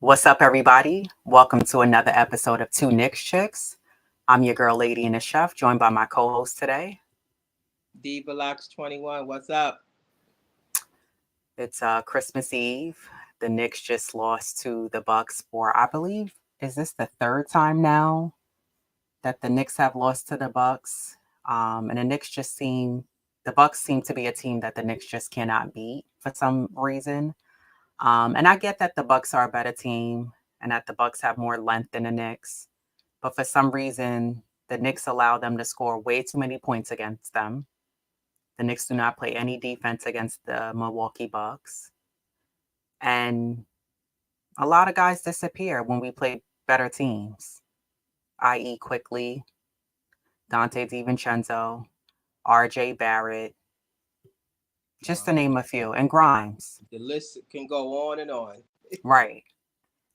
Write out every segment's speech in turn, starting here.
What's up, everybody? Welcome to another episode of Two Knicks Chicks. I'm your girl, Lady and the Chef, joined by my co-host today. D-Velox21, what's up? It's Christmas Eve. The Knicks just lost to the Bucks for, I believe, is this the third time now that the Knicks have lost to the Bucks? And the Bucks seem to be a team that the Knicks just cannot beat for some reason. And I get that the Bucks are a better team and that the Bucks have more length than the Knicks. But for some reason, the Knicks allow them to score way too many points against them. The Knicks do not play any defense against the Milwaukee Bucks. And a lot of guys disappear when we play better teams, i.e., Quickly, Dante DiVincenzo, RJ Barrett, just to name a few, and Grimes. The list can go on and on. Right.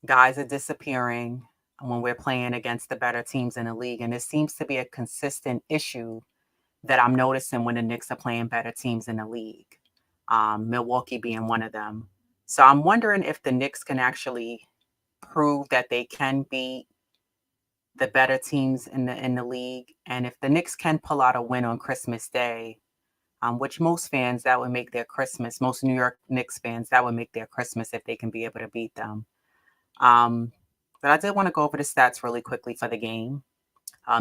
Guys are disappearing when we're playing against the better teams in the league. And it seems to be a consistent issue that I'm noticing when the Knicks are playing better teams in the league, Milwaukee being one of them. So I'm wondering if the Knicks can actually prove that they can beat the better teams in the league, and if the Knicks can pull out a win on Christmas Day, which most fans that would make their Christmas, most New York Knicks fans that would make their Christmas if they can be able to beat them. Um, but I did want to go over the stats really quickly for the game.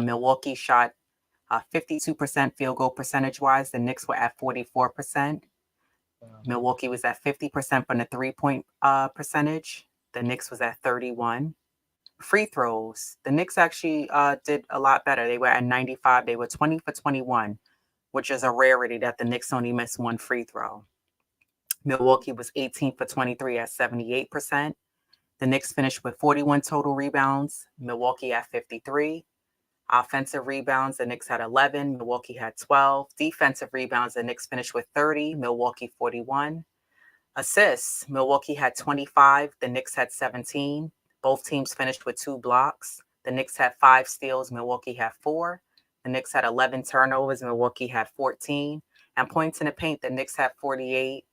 Milwaukee shot 52% field goal percentage wise. The Knicks were at 44%. Milwaukee was at 50% from the 3-point percentage. The Knicks was at 31. Free throws. The Knicks actually did a lot better. They were at 95. They were 20 for 21, which is a rarity that the Knicks only missed one free throw. Milwaukee was 18 for 23 at 78%. The Knicks finished with 41 total rebounds. Milwaukee at 53. Offensive rebounds, the Knicks had 11. Milwaukee had 12. Defensive rebounds, the Knicks finished with 30. Milwaukee 41. Assists, Milwaukee had 25. The Knicks had 17. Both teams finished with 2 blocks. The Knicks had 5 steals. Milwaukee had 4. The Knicks had 11 turnovers. Milwaukee had 14. And points in the paint, the Knicks had 48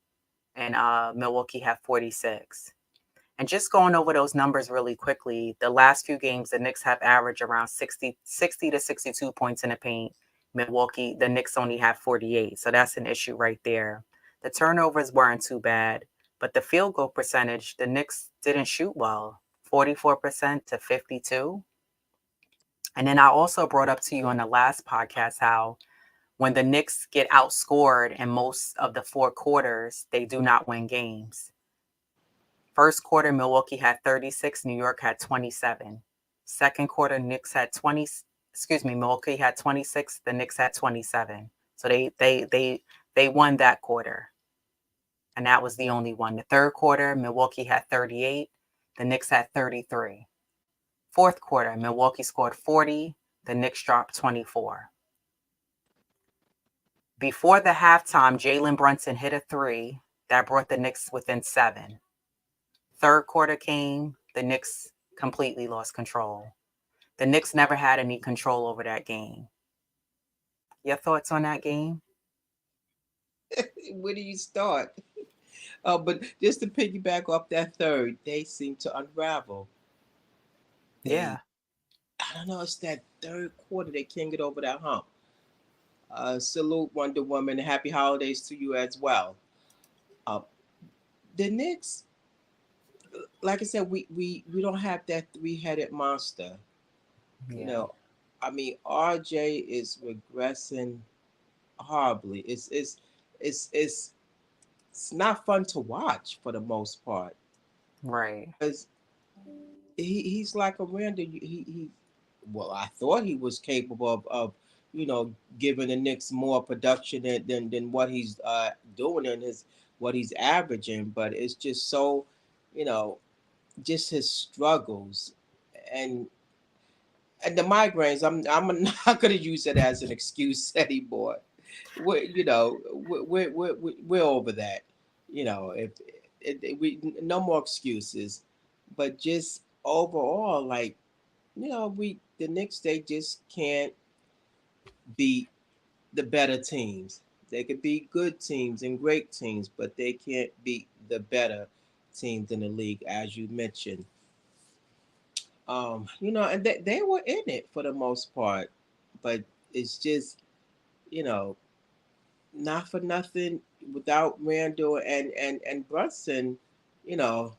and Milwaukee had 46. And just going over those numbers really quickly, the last few games, the Knicks have averaged around 60 to 62 points in the paint. Milwaukee, the Knicks only have 48. So that's an issue right there. The turnovers weren't too bad, but the field goal percentage, the Knicks didn't shoot well, 44% to 52. And then I also brought up to you on the last podcast how when the Knicks get outscored in most of the 4 quarters, they do not win games. First quarter, Milwaukee had 36, New York had 27. Second quarter, Milwaukee had 26, the Knicks had 27. So they won that quarter. And that was the only one. The third quarter, Milwaukee had 38, the Knicks had 33. Fourth quarter, Milwaukee scored 40, the Knicks dropped 24. Before the halftime, Jalen Brunson hit a 3 that brought the Knicks within 7. Third quarter came, the Knicks completely lost control. The Knicks never had any control over that game. Your thoughts on that game? Where do you start? But just to piggyback off that third, they seem to unravel. They, Yeah. I don't know, it's that third quarter they can't get over that hump. Salute Wonder Woman. Happy holidays to you as well. Uh, the Knicks, like I said, we don't have that three-headed monster. You Yeah. know, I mean, RJ is regressing horribly. It's it's not fun to watch for the most part Right. because he's like a random. Well, I thought he was capable of you know giving the Knicks more production than what he's doing and his what he's averaging, but it's just so you know just his struggles and and the migraines. I'm not gonna use it as an excuse anymore. We're over that. If we no more excuses, but just overall, like we the Knicks they just can't beat the better teams. They could beat good teams and great teams, but they can't beat the better teams in the league, as you mentioned. And they were in it for the most part, but it's just, you know, not for nothing without Randall and Brunson, you know,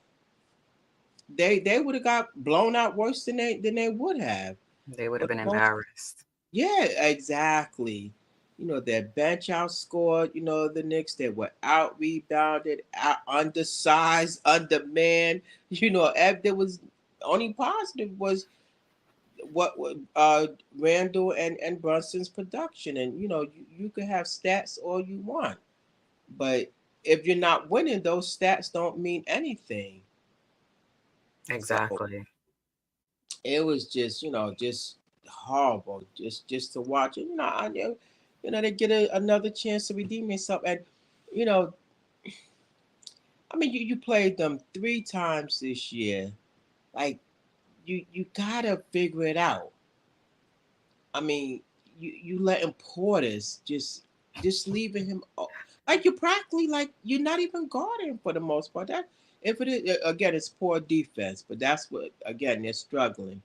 they would have got blown out worse than they would have. They would For have been the most, embarrassed. yeah, exactly. Their bench outscored, the Knicks. They were out rebounded, out undersized, undermanned. There was only positive was what Randall and Brunson's production, and you could have stats all you want, but if you're not winning, those stats don't mean anything. So Exactly. it was just horrible, just to watch it. They get another chance to redeem themselves, and you know, I mean, you played them 3 times this year. Like you gotta figure it out. I mean, you letting Portis just leaving him like you're practically like you're not even guarding for the most part. That if it is again, it's poor defense, but that's what again they're struggling.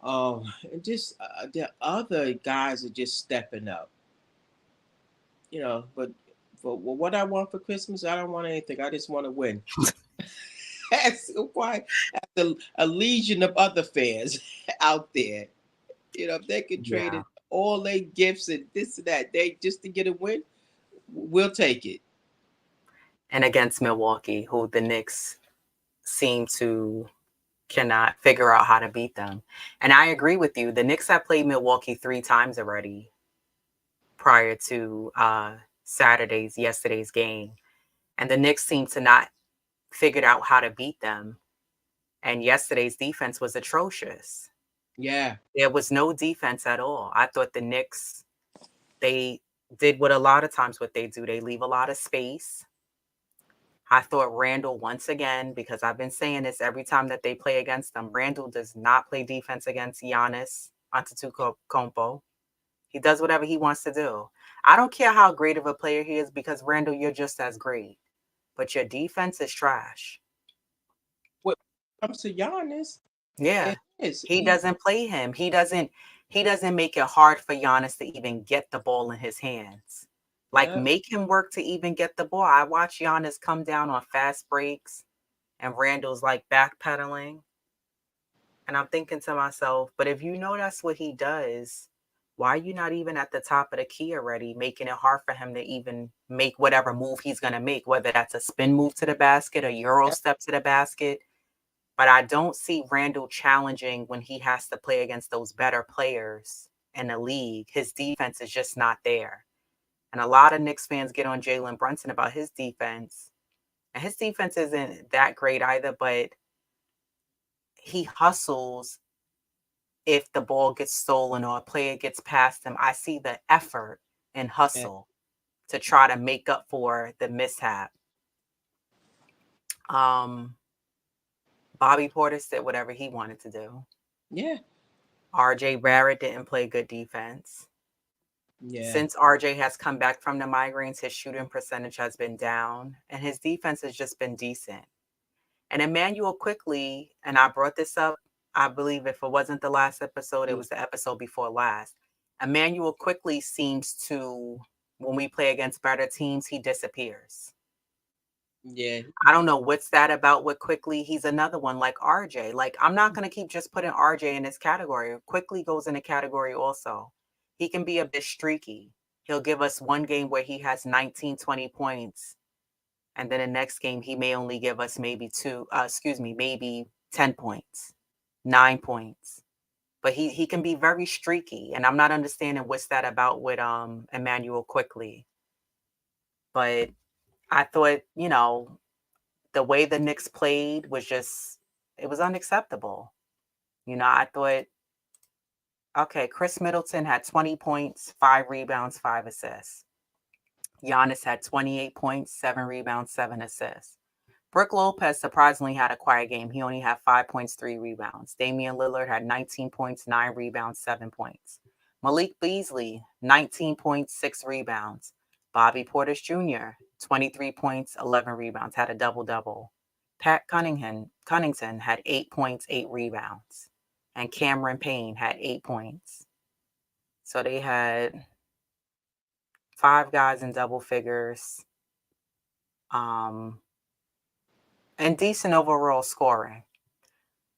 And just the other guys are just stepping up, But for what I want for Christmas, I don't want anything. I just want to win. That's why a legion of other fans out there. If they could trade Yeah. it all their gifts and this and that, they just to get a win, we'll take it. And against Milwaukee, who the Knicks seem to cannot figure out how to beat them. And I agree with you. The Knicks have played Milwaukee 3 times already prior to yesterday's game. And the Knicks seem to not figured out how to beat them. And yesterday's defense was atrocious. Yeah, There was no defense at all. I thought the Knicks, they did what a lot of times what they do. They leave a lot of space. I thought Randall once again, because I've been saying this every time that they play against them, Randall does not play defense against Giannis Antetokounmpo. He does whatever he wants to do. I don't care how great of a player he is because Randall, you're just as great, but your defense is trash. when it comes to Giannis, Yeah. it is He doesn't play him. He doesn't make it hard for Giannis to even get the ball in his hands. Like yeah, make him work to even get the ball. I watch Giannis come down on fast breaks and Randall's like backpedaling. And I'm thinking to myself, but if you know that's what he does, why are you not even at the top of the key already, making it hard for him to even make whatever move he's going to make, whether that's a spin move to the basket, a Euro yeah, step to the basket? But I don't see Randall challenging when he has to play against those better players in the league. His defense is just not there. And a lot of Knicks fans get on Jalen Brunson about his defense. And his defense isn't that great either, but he hustles if the ball gets stolen or a player gets past him. I see the effort and yeah, hustle to try to make up for the mishap. Um, Bobby Portis did whatever he wanted to do. yeah, RJ Barrett didn't play good defense. yeah, Since RJ has come back from the migraines, his shooting percentage has been down and his defense has just been decent. And Emmanuel quickly, and I brought this up, I believe if it wasn't the last episode, it mm, was the episode before last. Emmanuel quickly seems to, when we play against better teams, he disappears. yeah, I don't know what's that about with quickly. He's another one like RJ. Like, I'm not going to keep just putting RJ in this category. Quickly goes in a category also. He can be a bit streaky. He'll give us one game where he has 19, 20 points. And then the next game, he may only give us maybe 10 points, 9 points. But he can be very streaky. And I'm not understanding what's that about with Emmanuel quickly. But I thought, the way the Knicks played was just, it was unacceptable. I thought, okay, Chris Middleton had 20 points, 5 rebounds, 5 assists. Giannis had 28 points, 7 rebounds, 7 assists. Brook Lopez surprisingly had a quiet game. He only had 5 points, 3 rebounds. Damian Lillard had 19 points, 9 rebounds, 7 points. Malik Beasley, 19 points, 6 rebounds. Bobby Portis Jr., 23 points, 11 rebounds, had a double double. Pat Cunnington had 8 points, 8 rebounds, and Cameron Payne had 8 points. So they had 5 guys in double figures, um, and decent overall scoring.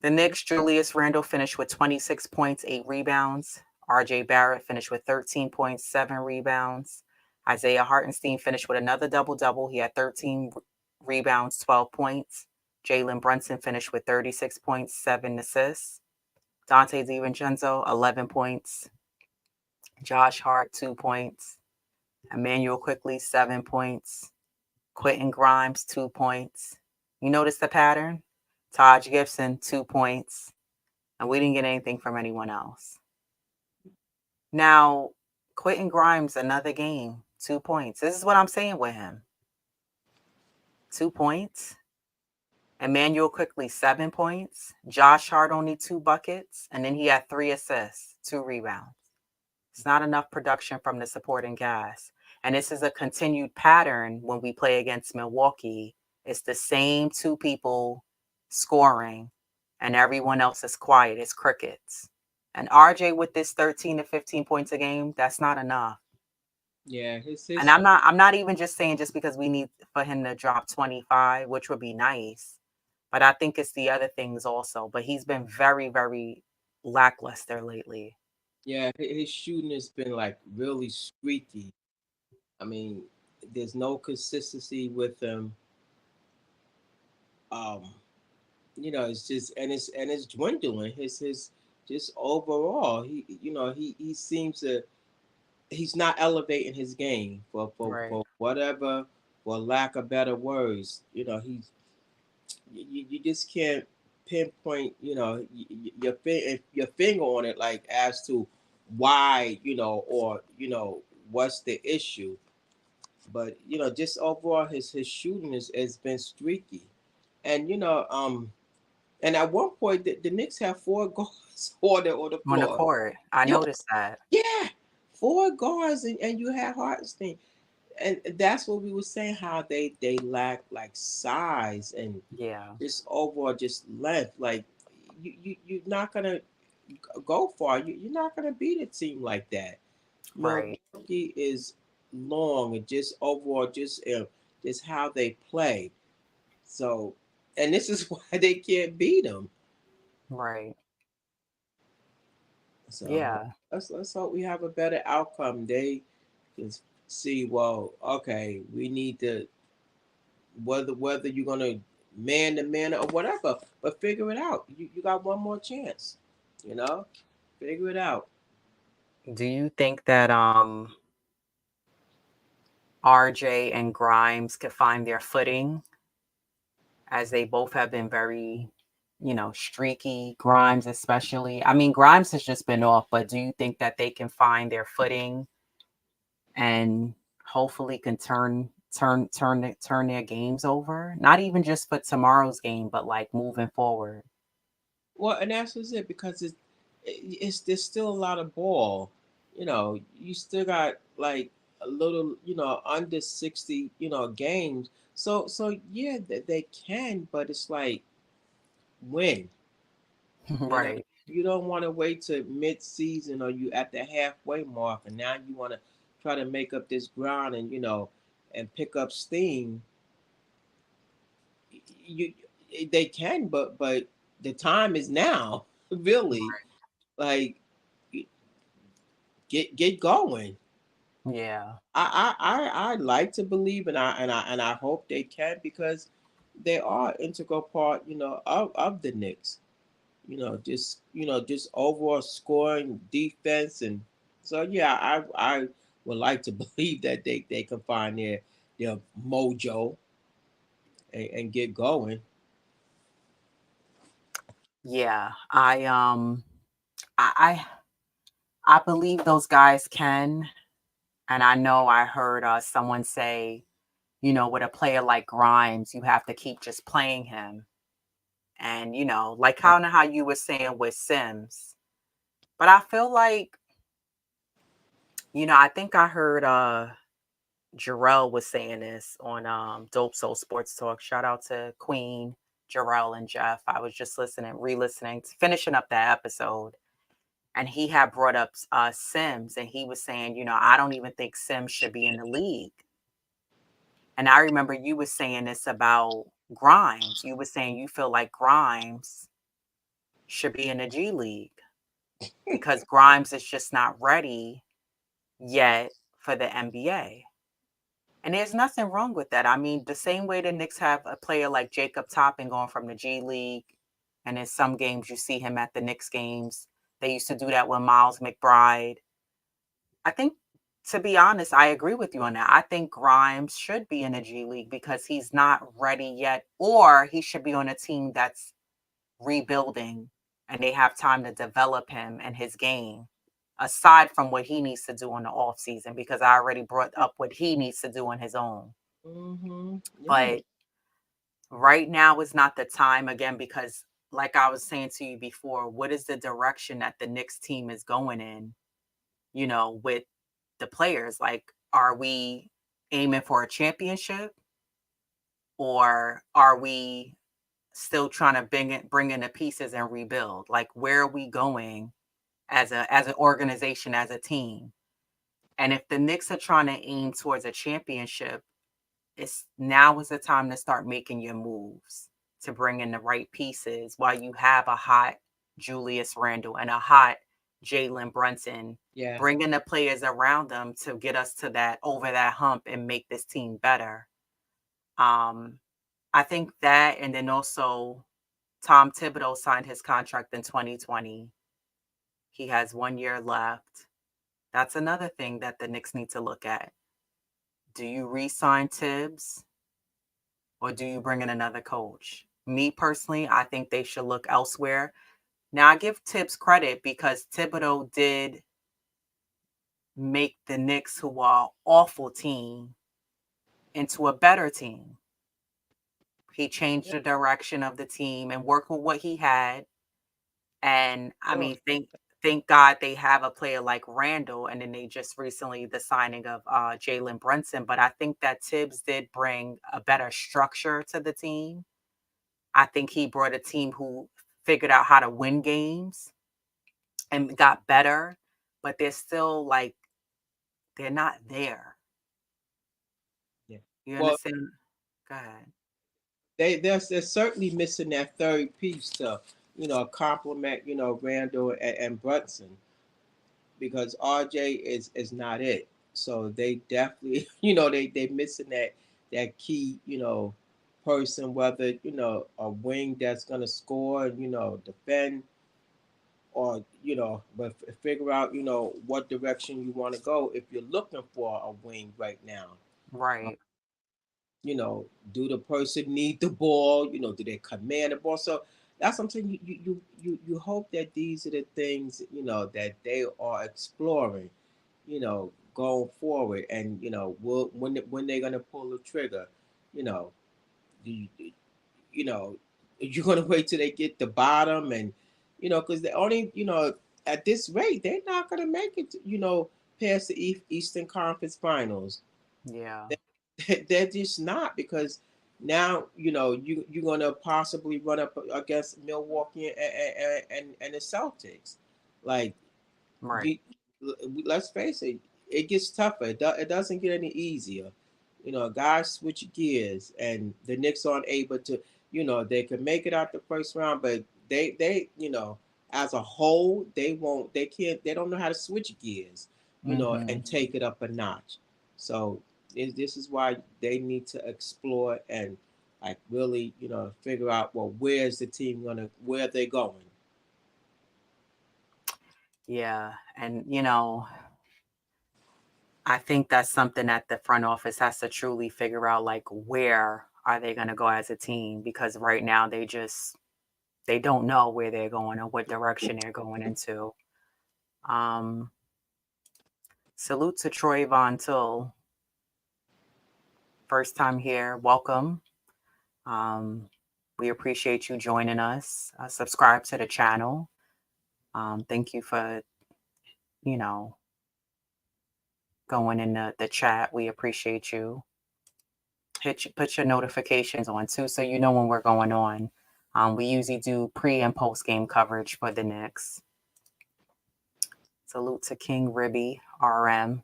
The Knicks, Julius Randle finished with 26 points, 8 rebounds. RJ Barrett finished with 13 points, 7 rebounds. Isaiah Hartenstein finished with another double double. He had 13 rebounds, 12 points. Jalen Brunson finished with 36 points, 7 assists. Dante DiVincenzo, 11 points. Josh Hart, 2 points. Emmanuel Quickly, 7 points. Quentin Grimes, 2 points. You notice the pattern? Taj Gibson, 2 points. And we didn't get anything from anyone else. Now, Quentin Grimes, another game, 2 points. This is what I'm saying with him. 2 points. Emmanuel Quickly, 7 points. Josh Hart, only 2 buckets. And then he had 3 assists, 2 rebounds. It's not enough production from the supporting cast. And this is a continued pattern when we play against Milwaukee. It's the same 2 people scoring, and everyone else is quiet. It's crickets. And RJ with this 13 to 15 points a game, that's not enough. Yeah, And his I'm not even just saying just because we need for him to drop 25, which would be nice. But I think it's the other things also. But he's been very, very lackluster lately. yeah, his shooting has been like really streaky. I mean, there's no consistency with him. Um, it's just and it's dwindling. His just overall, he seems to he's not elevating his game Right. for whatever, for lack of better words. You just can't pinpoint your finger on it, like as to why, or what's the issue. But just overall his shooting has been streaky. And and at one point the Knicks have four guards on the On the floor. court. I You noticed that. Yeah, four guards, and you have Hartenstein. And that's what we were saying, how they lack like size and Yeah. just overall just length. Like you're not gonna go far. You're not gonna beat a team like that. Right. Milwaukee is long, and just overall just how they play. So, and this is why they can't beat them. Right. So Yeah. let's hope we have a better outcome. They can see, well, okay, we need to, whether you're gonna man to man or whatever, but figure it out. You got one more chance. You know, figure it out. Do you think that RJ and Grimes could find their footing, as they both have been very, streaky, Grimes especially? I mean, Grimes has just been off, but do you think that they can find their footing and hopefully can turn their games over? Not even just for tomorrow's game, but like moving forward. Well, and that's just it, because it's there's still a lot of ball. You still got like a little, under 60, games. So yeah, they can, but it's like when. You know, Right. you don't want to wait to mid-season or you at the halfway mark, and now you want to try to make up this ground and and pick up steam. You They can, but the time is now. Really, like, get going. Yeah. I like to believe, and I hope they can, because they are integral part, of the Knicks. Just overall scoring, defense, and so yeah, I would like to believe that they can find their mojo, and get going. Yeah. I believe those guys can. And I know I heard someone say, with a player like Grimes, you have to keep just playing him. And, like how you were saying with Sims. But I feel like, I think I heard Jarrell was saying this on Dope Soul Sports Talk. Shout out to Queen. Jarrell and Jeff. I was just re-listening, finishing up that episode, and he had brought up Sims, and he was saying, I don't even think Sims should be in the league. And I remember you was saying this about Grimes. You were saying you feel like Grimes should be in the G League because Grimes is just not ready yet for the NBA. And there's nothing wrong with that. I mean, the same way the Knicks have a player like Jacob Toppin going from the G League, and in some games you see him at the Knicks games. They used to do that with Miles McBride. I think, to be honest, I agree with you on that. I think Grimes should be in the G League because he's not ready yet, or he should be on a team that's rebuilding and they have time to develop him and his game aside from what he needs to do in the off season, because I already brought up what he needs to do on his own. Mm-hmm. Yeah. But right now is not the time, again, because like I was saying to you before, what is the direction that the Knicks team is going in, with the players? Like, are we aiming for a championship, or are we still trying to bring in the pieces and rebuild? Like, where are we going as an organization, as a team? And if the Knicks are trying to aim towards a championship, now is the time to start making your moves to bring in the right pieces while you have a hot Julius Randle and a hot Jalen Brunson. Yeah. Bring in the players around them to get us to that, over that hump, and make this team better. I think that, and then also Tom Thibodeau signed his contract in 2020. He has 1 year left. That's another thing that the Knicks need to look at. Do you re-sign Tibbs, or do you bring in another coach? Me personally, I think they should look elsewhere. Now, I give Tibbs credit because Thibodeau did make the Knicks, who are an awful team, into a better team. He changed Yeah. the direction of the team and worked with what he had. And I Sure. mean, thank God they have a player like Randall, and then they just recently the signing of Jalen Brunson. But I think that Tibbs did bring a better structure to the team. I think he brought a team who figured out how to win games and got better, but they're still like, they're not there. Yeah. You Well, understand? Go ahead. they're certainly missing that third piece to, complement, Randall and Brunson, because RJ is not it. So they definitely, they missing that key, person, whether, a wing that's gonna score, defend, or but figure out, what direction you want to go if you're looking for a wing right now. Right. you know, do the person need the ball? Do they command the ball? So that's something you hope that these are the things, that they are exploring, going forward, and when they're gonna pull the trigger, you know, do you know, you're gonna wait till they get the bottom, and because they only, at this rate they're not gonna make it, past the Eastern Conference Finals. Yeah. They're just not, because now you're gonna possibly run up against Milwaukee and the Celtics. Like, Right. you, let's face it, it gets tougher. It doesn't get any easier. Guys switch gears, and the Knicks aren't able to. They can make it out the first round, but they as a whole, they won't. They can't. They don't know how to switch gears. Hmm. And take it up a notch. So this is why they need to explore and, like, really, figure out, well, where's the team gonna, where they going. Yeah. And, I think that's something that the front office has to truly figure out, like, where are they going to go as a team? Because right now they don't know where they're going or what direction they're going into. Um, Salute to Troy Von Till. First time here. Welcome. Um, we appreciate you joining us. Subscribe to the channel. Thank you for, you know, going in the chat. We appreciate you. Put your notifications on too, so you know when we're going on. We usually do pre and post game coverage for the Knicks. Salute to King Ribby, RM.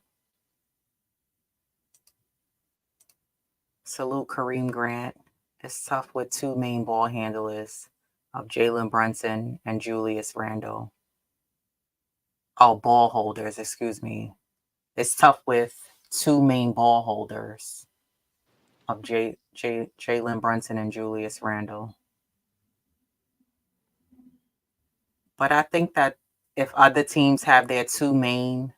Salute Kareem Grant. It's tough with two main ball handlers of Jalen Brunson and Julius Randle. Oh, ball holders, excuse me. It's tough with two main ball holders of Jalen Brunson and Julius Randle. But I think that if other teams have their two main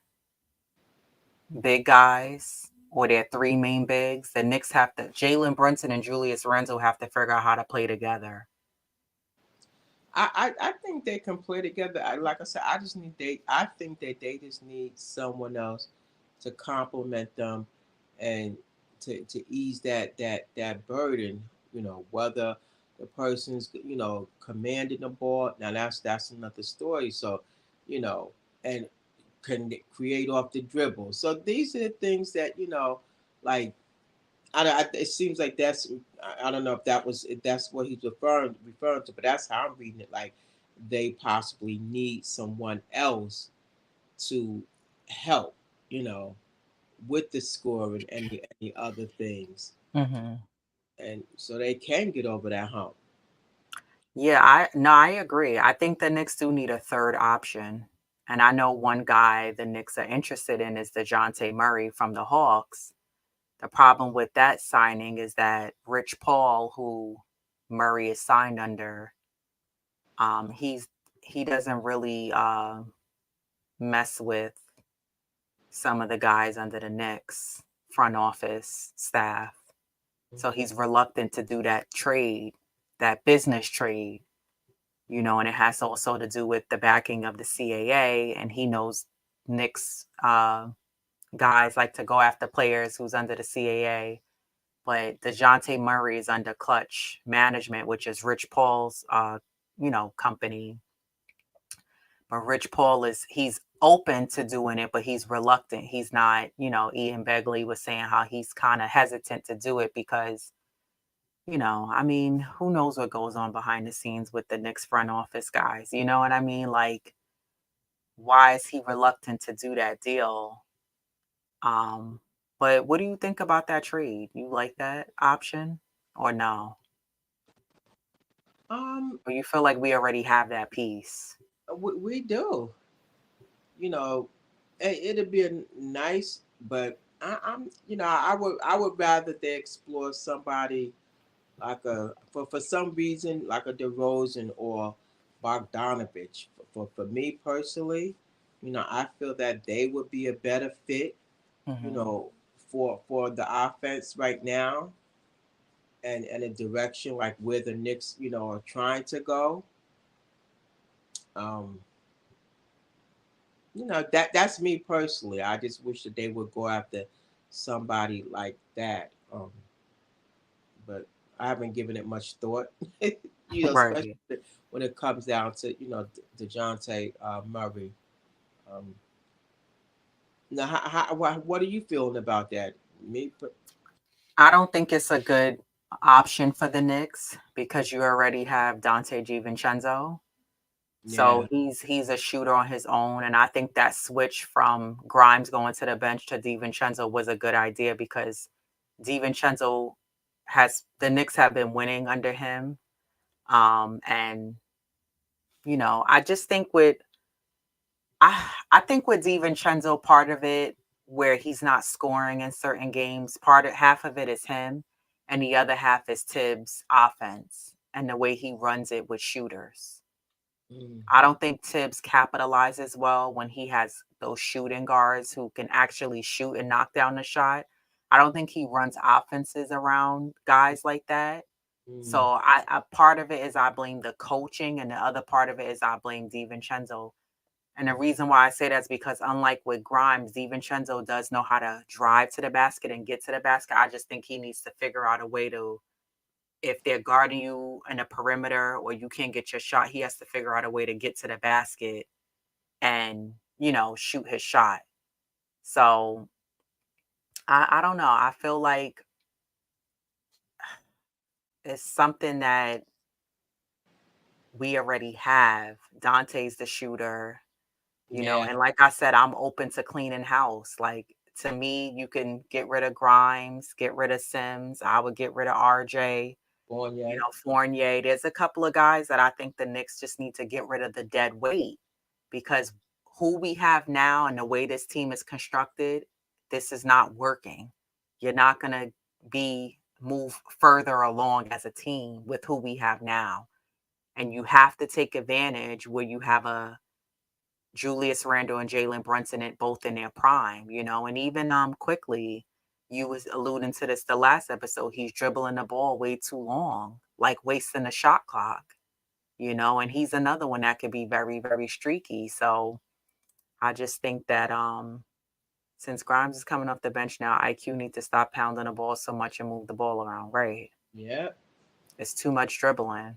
big guys or their three main bigs, the Knicks have to, Jalen Brunson and Julius Randle have to figure out how to play together. I think they can play together. Like I said, I think that they just need someone else to complement them and to ease that burden. Whether the person's commanding the ball. Now that's another story. So, you know, and can create off the dribble. So these are the things that like it seems like I don't know if that's what he's referring to, but that's how I'm reading it. Like they possibly need someone else to help, you know, with the scoring and the other things, Mm-hmm. and so they can get over that hump. Yeah, I agree. I think the Knicks do need a third option. And I know one guy the Knicks are interested in is DeJounte Murray from the Hawks. The problem with that signing is that Rich Paul, who Murray is signed under, he's he doesn't really mess with some of the guys under the Knicks front office staff. So he's reluctant to do that trade, that business trade, and it has also to do with the backing of the CAA. And he knows Knicks guys like to go after players who's under the CAA. But DeJounte Murray is under Clutch Management, which is Rich Paul's, company. But Rich Paul he's open to doing it, but he's reluctant. He's not, Ian Begley was saying how he's kind of hesitant to do it because, I mean, who knows what goes on behind the scenes with the Knicks front office guys? You know what I mean? Like, why is he reluctant to do that deal? Um, but what do you think about that trade? You like that option or no? Um, Or you feel like we already have that piece? we do, you know, it'd be nice, but I would rather they explore somebody like for some reason like a DeRozan or Bogdanovich. For me personally, I feel that they would be a better fit, you Hmm. know, for the offense right now and a direction like where the Knicks, are trying to go. Um, that's me personally. I just wish that they would go after somebody like that. But I haven't given it much thought. Especially Right. when it comes down to Dejounte Murray. Um, now, what are you feeling about that? Me, I don't think it's a good option for the Knicks because you already have Dante DiVincenzo. So yeah. he's a shooter on his own. And I think that switch from Grimes going to the bench to DiVincenzo was a good idea because DiVincenzo has the Knicks have been winning under him. And I just think I think with DiVincenzo, part of it where he's not scoring in certain games, half of it is him, and the other half is Tibbs' offense and the way he runs it with shooters. Mm, I don't think Tibbs capitalizes well when he has those shooting guards who can actually shoot and knock down the shot. I don't think he runs offenses around guys like that. So mm, I part of it is I blame the coaching, and the other part of it is I blame DiVincenzo. And the reason why I say that is because unlike with Grimes, DiVincenzo does know how to drive to the basket and get to the basket. I just think he needs to figure out a way to, if they're guarding you in a perimeter or you can't get your shot, he has to figure out a way to get to the basket and, shoot his shot. So I don't know. I feel like it's something that we already have. Dante's the shooter, Yeah, and like I said, I'm open to cleaning house. Like, to me, you can get rid of Grimes, get rid of Sims. I would get rid of RJ, Fournier. Fournier. There's a couple of guys that I think the Knicks just need to get rid of the dead weight, because who we have now and the way this team is constructed, this is not working. You're not going to be move further along as a team with who we have now. And you have to take advantage where you have a Julius Randle and Jalen Brunson at both in their prime, and even quickly, you was alluding to this the last episode. He's dribbling the ball way too long, like wasting the shot clock, and he's another one that could be very, very streaky. So I just think that since Grimes is coming off the bench now, IQ need to stop pounding the ball so much and move the ball around, right? Yeah, It's too much dribbling.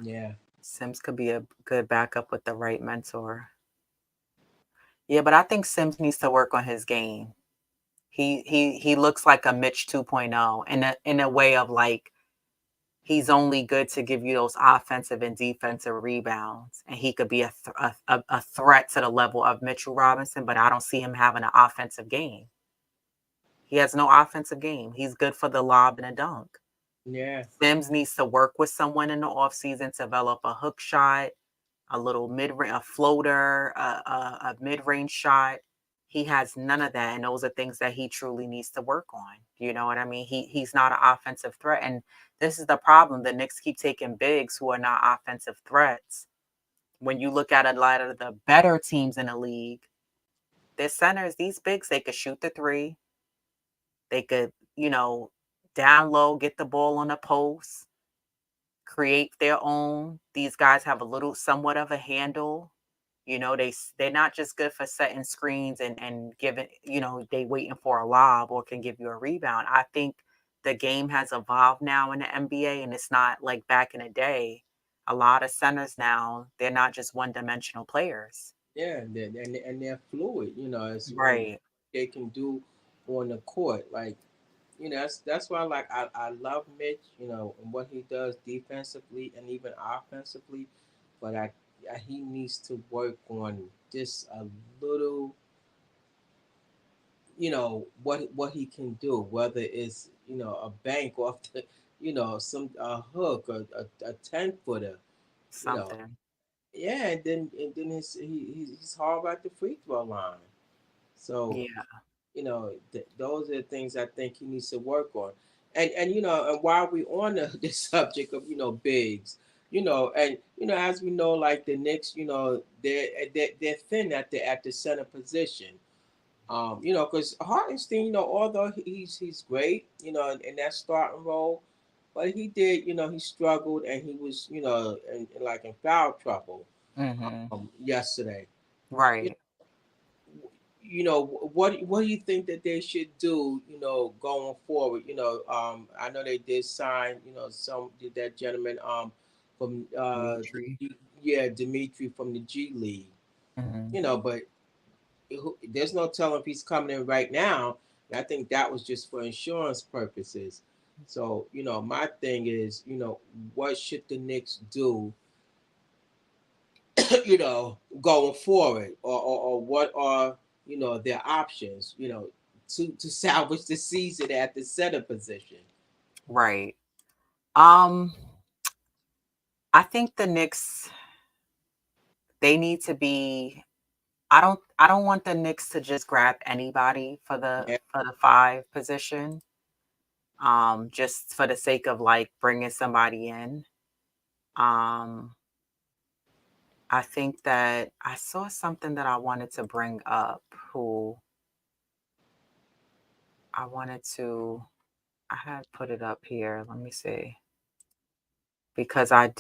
yeah, Sims could be a good backup with the right mentor. Yeah, but I think Sims needs to work on his game. He looks like a Mitch 2.0 in a way of like he's only good to give you those offensive and defensive rebounds, and he could be a threat to the level of Mitchell Robinson, but I don't see him having an offensive game. He has no offensive game. He's good for the lob and a dunk. yeah, Sims needs to work with someone in the offseason to develop a hook shot, a little a floater, a mid-range shot. He has none of that, and those are things that he truly needs to work on. You know what I mean? He's not an offensive threat, and this is the problem. The Knicks keep taking bigs who are not offensive threats. When you look at a lot of the better teams in the league, their centers, these bigs, they could shoot the three. They could, down low, get the ball on the post, create their own. These guys have a little, somewhat of a handle. They're not just good for setting screens and giving, they waiting for a lob or can give you a rebound. I think the game has evolved now in the NBA, and it's not like back in the day. A lot of centers now, they're not just one-dimensional players. yeah. And they're fluid. It's Right. they can do on the court. Like that's why like I love Mitch. And what he does defensively and even offensively. But he needs to work on just a little. What he can do, whether it's a bank off the some hook or a 10 footer. You know, Something. yeah, and then he's hard at the free throw line. So Yeah. those are the things I think he needs to work on. And while we on the subject of bigs, and as we know, like the Knicks, they're thin at the center position. Because Hartenstein, although he's great, in that starting role, but he did, he struggled and he was, like in foul trouble Hmm. yesterday. You, Right. what do you think that they should do, going forward? I know they did sign, some that gentleman from Dimitri. yeah, Dimitri from the G League. Hmm. But there's no telling if he's coming in right now. And I think that was just for insurance purposes. So, my thing is, what should the Knicks do, going forward, or what are, their options, to salvage the season at the center position. Right. Um, I think the Knicks, they need to be. I don't want the Knicks to just grab anybody for the Yeah, for the five position. Just for the sake of like bringing somebody in. Um, I think that I saw something that I wanted to bring up. Who I wanted to, I had put it up here. Let me see. Because I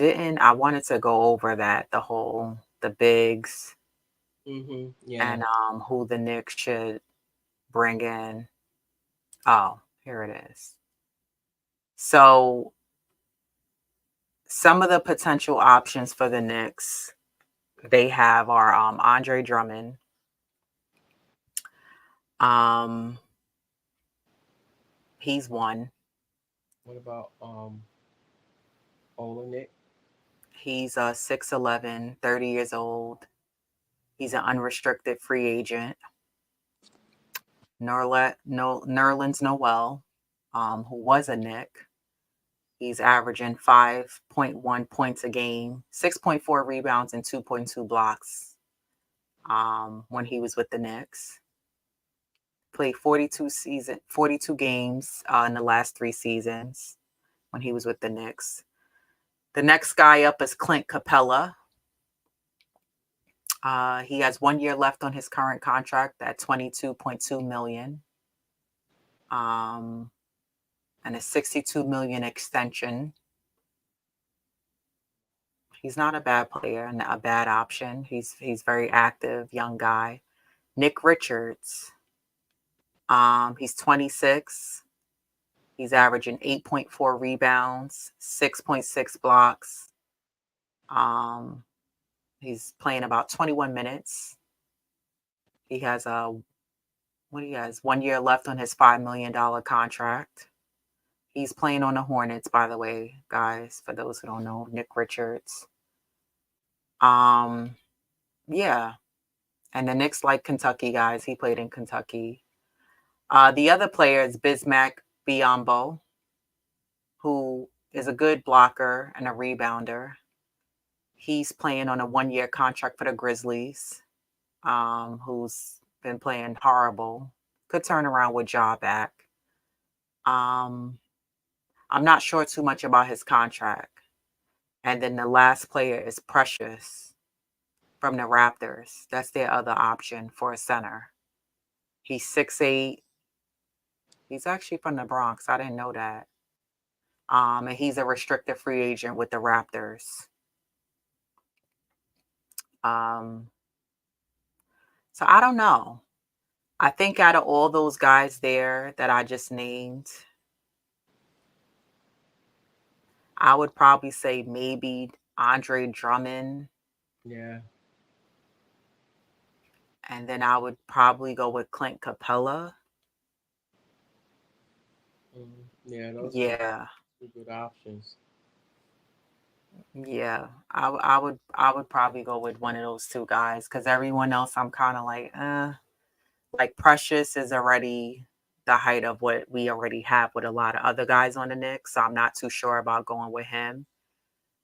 wanted to go over the bigs yeah, and who the Knicks should bring in. Oh, here it is. So some of the potential options for the Knicks they have are Andre Drummond. Um, he's one. what about Olenek. He's 6'11", 30 years old. He's an unrestricted free agent. Nerlens Noel, who was a Knick. He's averaging 5.1 points a game, 6.4 rebounds, and 2.2 blocks when he was with the Knicks. Played 42 games in the last 3 seasons when he was with the Knicks. The next guy up is Clint Capella. He has 1 year left on his current contract at $22.2 million, um, and a $62 million extension. He's not a bad player and a bad option. He's very active, young guy. Nick Richards. He's 26. He's averaging 8.4 rebounds, 6.6 blocks. Um, he's playing about 21 minutes. He has 1 year left on his $5 million contract. He's playing on the Hornets, by the way, guys, for those who don't know, Nick Richards. Um, yeah. And the Knicks like Kentucky, guys. He played in Kentucky. The other player is Bismack Biyombo, who is a good blocker and a rebounder. He's playing on a 1 year contract for the Grizzlies, who's been playing horrible. Could turn around with Ja back. Um, I'm not sure too much about his contract. And then the last player is Precious from the Raptors. That's their other option for a center. He's 6'8". He's actually from the Bronx. I didn't know that. And he's a restricted free agent with the Raptors. Um, so I don't know. I think out of all those guys there that I just named, I would probably say maybe Andre Drummond, Yeah. and then I would probably go with Clint Capella. Yeah, those are Yeah, two good options. yeah. I would probably go with one of those two guys because everyone else I'm kind of like Precious is already the height of what we already have with a lot of other guys on the Knicks, so I'm not too sure about going with him.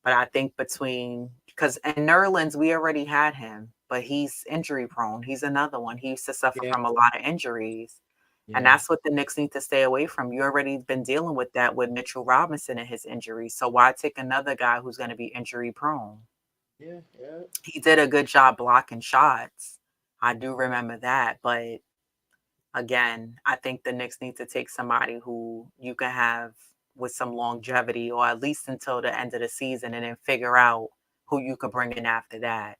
But I think between because in Nerlens we already had him, but he's injury prone. He's another one. He used to suffer Yeah. from a lot of injuries. And Yeah. that's what the Knicks need to stay away from. You already been dealing with that with Mitchell Robinson and his injuries. So why take another guy who's going to be injury prone? Yeah. Yeah. He did a good job blocking shots. I do remember that. But again, I think the Knicks need to take somebody who you can have with some longevity or at least until the end of the season and then figure out who you could bring in after that.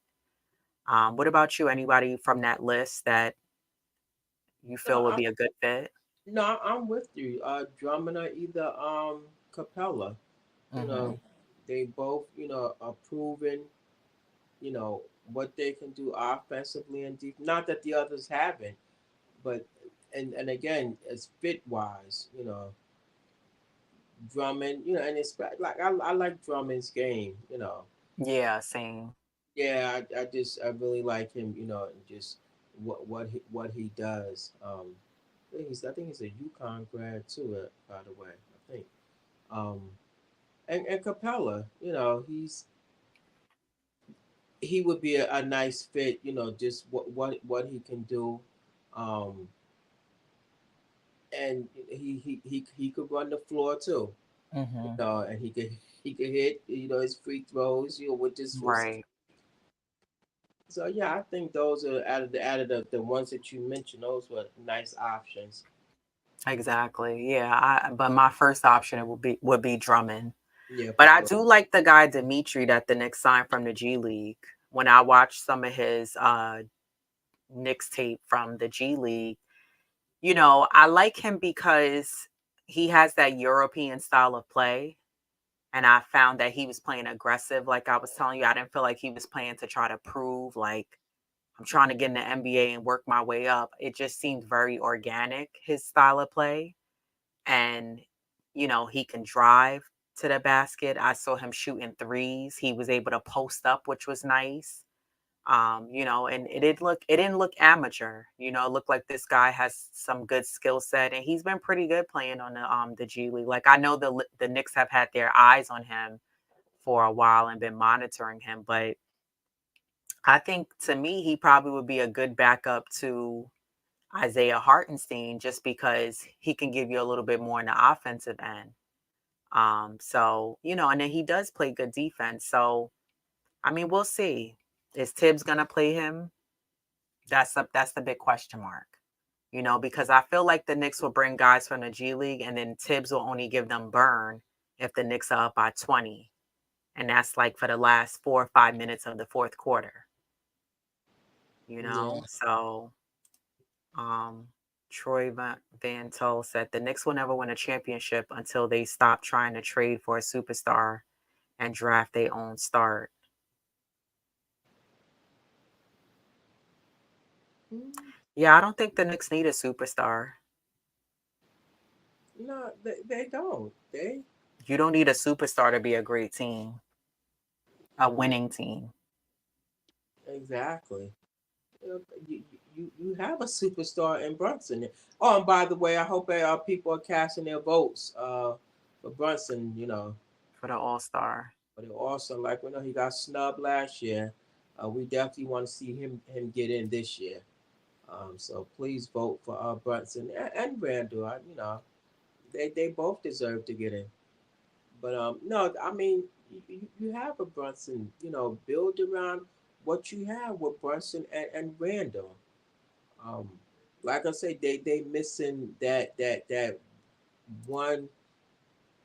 What about you? Anybody from that list that you No, feel would be a good fit? no, I'm with you. Drummond or either Capella. You Hmm. know, they both are proven. What they can do offensively and deep. Not that the others haven't, but and again, as fit wise, Drummond. And it's like I like Drummond's game. Yeah, same. Yeah, I really like him. And just what he does. I think he's a UConn grad too. By the way, I think. Um, and Capella, he would be a nice fit. Just what he can do, um, and he could run the floor too. Hmm. And he could hit his free throws. With just his. Right. So yeah, I think those are out of the ones that you mentioned. Those were nice options. Exactly. Yeah. But my first option would be Drummond. Yeah, for But I sure. do like the guy Dimitri that the Knicks signed from the G League. When I watched some of his Knicks tape from the G League, I like him because he has that European style of play. And I found that he was playing aggressive. Like I was telling you, I didn't feel like he was playing to try to prove, like, I'm trying to get in the NBA and work my way up. It just seemed very organic, his style of play. And, he can drive. to the basket. I saw him shooting threes. He was able to post up, which was nice. And it didn't look amateur. It looked like this guy has some good skill set, and he's been pretty good playing on the G League. Like I know the Knicks have had their eyes on him for a while and been monitoring him, but I think to me he probably would be a good backup to Isaiah Hartenstein just because he can give you a little bit more in the offensive end. And then he does play good defense. So I mean, we'll see. Is Tibbs gonna play him? That's the big question mark. Because I feel like the Knicks will bring guys from the G League and then Tibbs will only give them burn if the Knicks are up by 20. And that's like for the last 4 or 5 minutes of the fourth quarter, you Yeah. know? So um Troy Van Tull said the Knicks will never win a championship until they stop trying to trade for a superstar and draft their own start. Mm, Yeah, I don't think the Knicks need a superstar. no, they don't. They You don't need a superstar to be a great team, a winning team. exactly. You have a superstar in Brunson. Oh, and by the way, I hope people are casting their votes for Brunson. For the All Star. But it also, like we know, he got snubbed last year. We definitely want to see him get in this year. So please vote for Brunson and Randall. They both deserve to get in. But no, I mean, you have a Brunson. Build around what you have with Brunson and Randall. Um, like I say, they missing that one.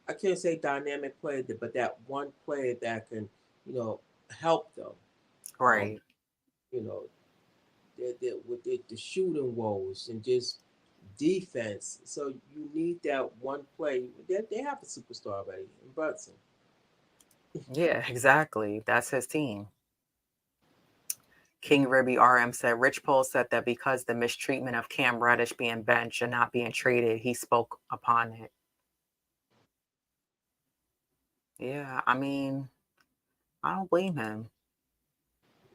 I can't say dynamic player, but that one player that can you know help them. Um, Right. you know, with the shooting woes and just defense. So you need that one play. They have a superstar already in Brunson. Yeah, exactly. That's his team. King Ribby RM said Rich Paul said that because the mistreatment of Cam Reddish being benched and not being traded, he spoke upon it. Yeah, I mean, I don't blame him.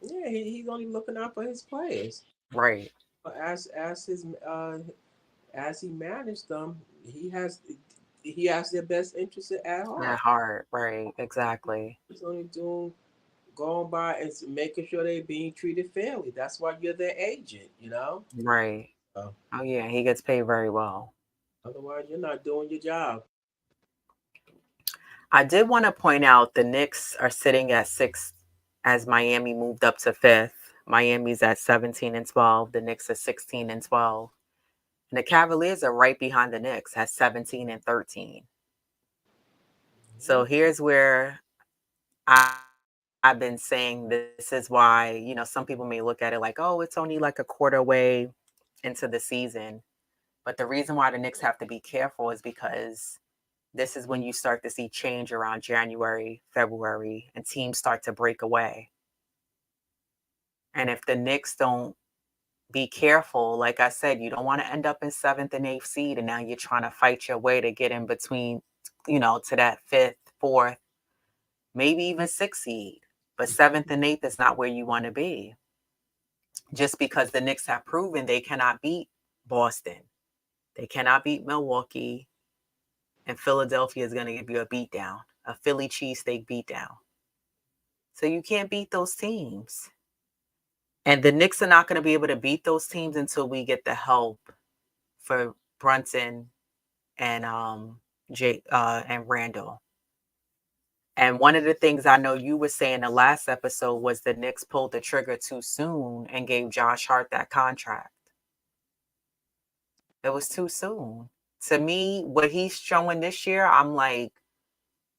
Yeah, he's only looking out for his players. Right. As he managed them, he has their best interest at That heart. hard. Right. Exactly. He's only doing going by and making sure they're being treated fairly. That's why you're their agent. Right. So, Oh, yeah. He gets paid very well. otherwise, you're not doing your job. I did want to point out the Knicks are sitting at sixth as Miami moved up to fifth. Miami's at 17 and 12. The Knicks are 16 and 12. And the Cavaliers are right behind the Knicks at 17 and 13. So Mhm. here's where I, I've been saying this is why, some people may look at it like, oh, it's only like a quarter way into the season. But the reason why the Knicks have to be careful is because this is when you start to see change around January, February, and teams start to break away. And if the Knicks don't be careful, like I said, you don't want to end up in seventh and eighth seed, and now you're trying to fight your way to get in between, to that fifth, fourth, maybe even sixth seed. But seventh and eighth is not where you want to be. Just because the Knicks have proven they cannot beat Boston, they cannot beat Milwaukee, and Philadelphia is going to give you a beatdown, a Philly cheesesteak beatdown. So you can't beat those teams. And the Knicks are not going to be able to beat those teams until we get the help for Brunson and and Randall. And one of the things I know you were saying the last episode was the Knicks pulled the trigger too soon and gave Josh Hart that contract. It was too soon. To me, what he's showing this year, I'm like,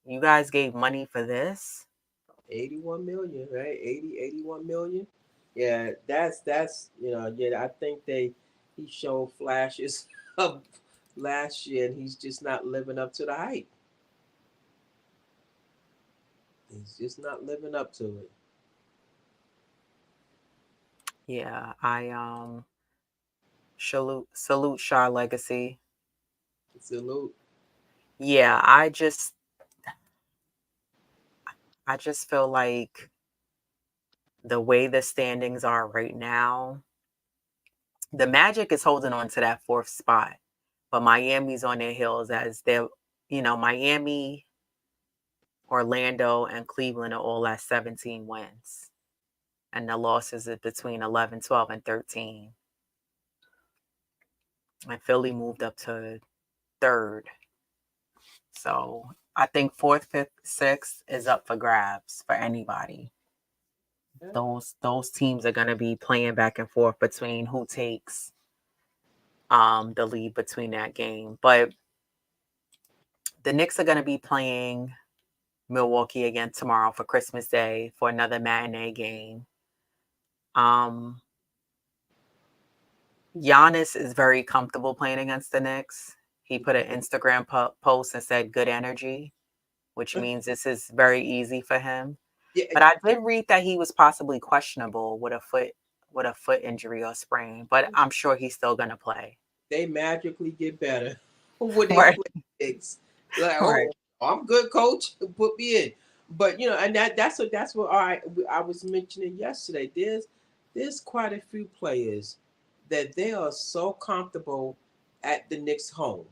you guys gave money for this? 81 million, right? 81 million. Yeah, yeah, I think he showed flashes of last year and he's just not living up to the hype. He's just not living up to it. Yeah, I salute Shaw Legacy. Salute. Yeah, I just I just feel like the way the standings are right now, the Magic is holding on to that fourth spot, but Miami's on their heels as they're, Miami, Orlando, and Cleveland are all at 17 wins. And the losses are between 11, 12, and 13. And Philly moved up to third. So I think fourth, fifth, sixth is up for grabs for anybody. Yeah. Those teams are gonna be playing back and forth between who takes the lead between that game. But the Knicks are gonna be playing Milwaukee again tomorrow for Christmas Day for another matinee game. Um Giannis is very comfortable playing against the Knicks. He put an Instagram post and said good energy, which means this is very easy for him. Yeah, But I did read that he was possibly questionable with a foot injury or sprain, but I'm sure he's still going to play. they magically get better when they Right. play Knicks. Like, Right. oh, I'm good, coach. Put me in. But and that's what I was mentioning yesterday. There's quite a few players that they are so comfortable at the Knicks home,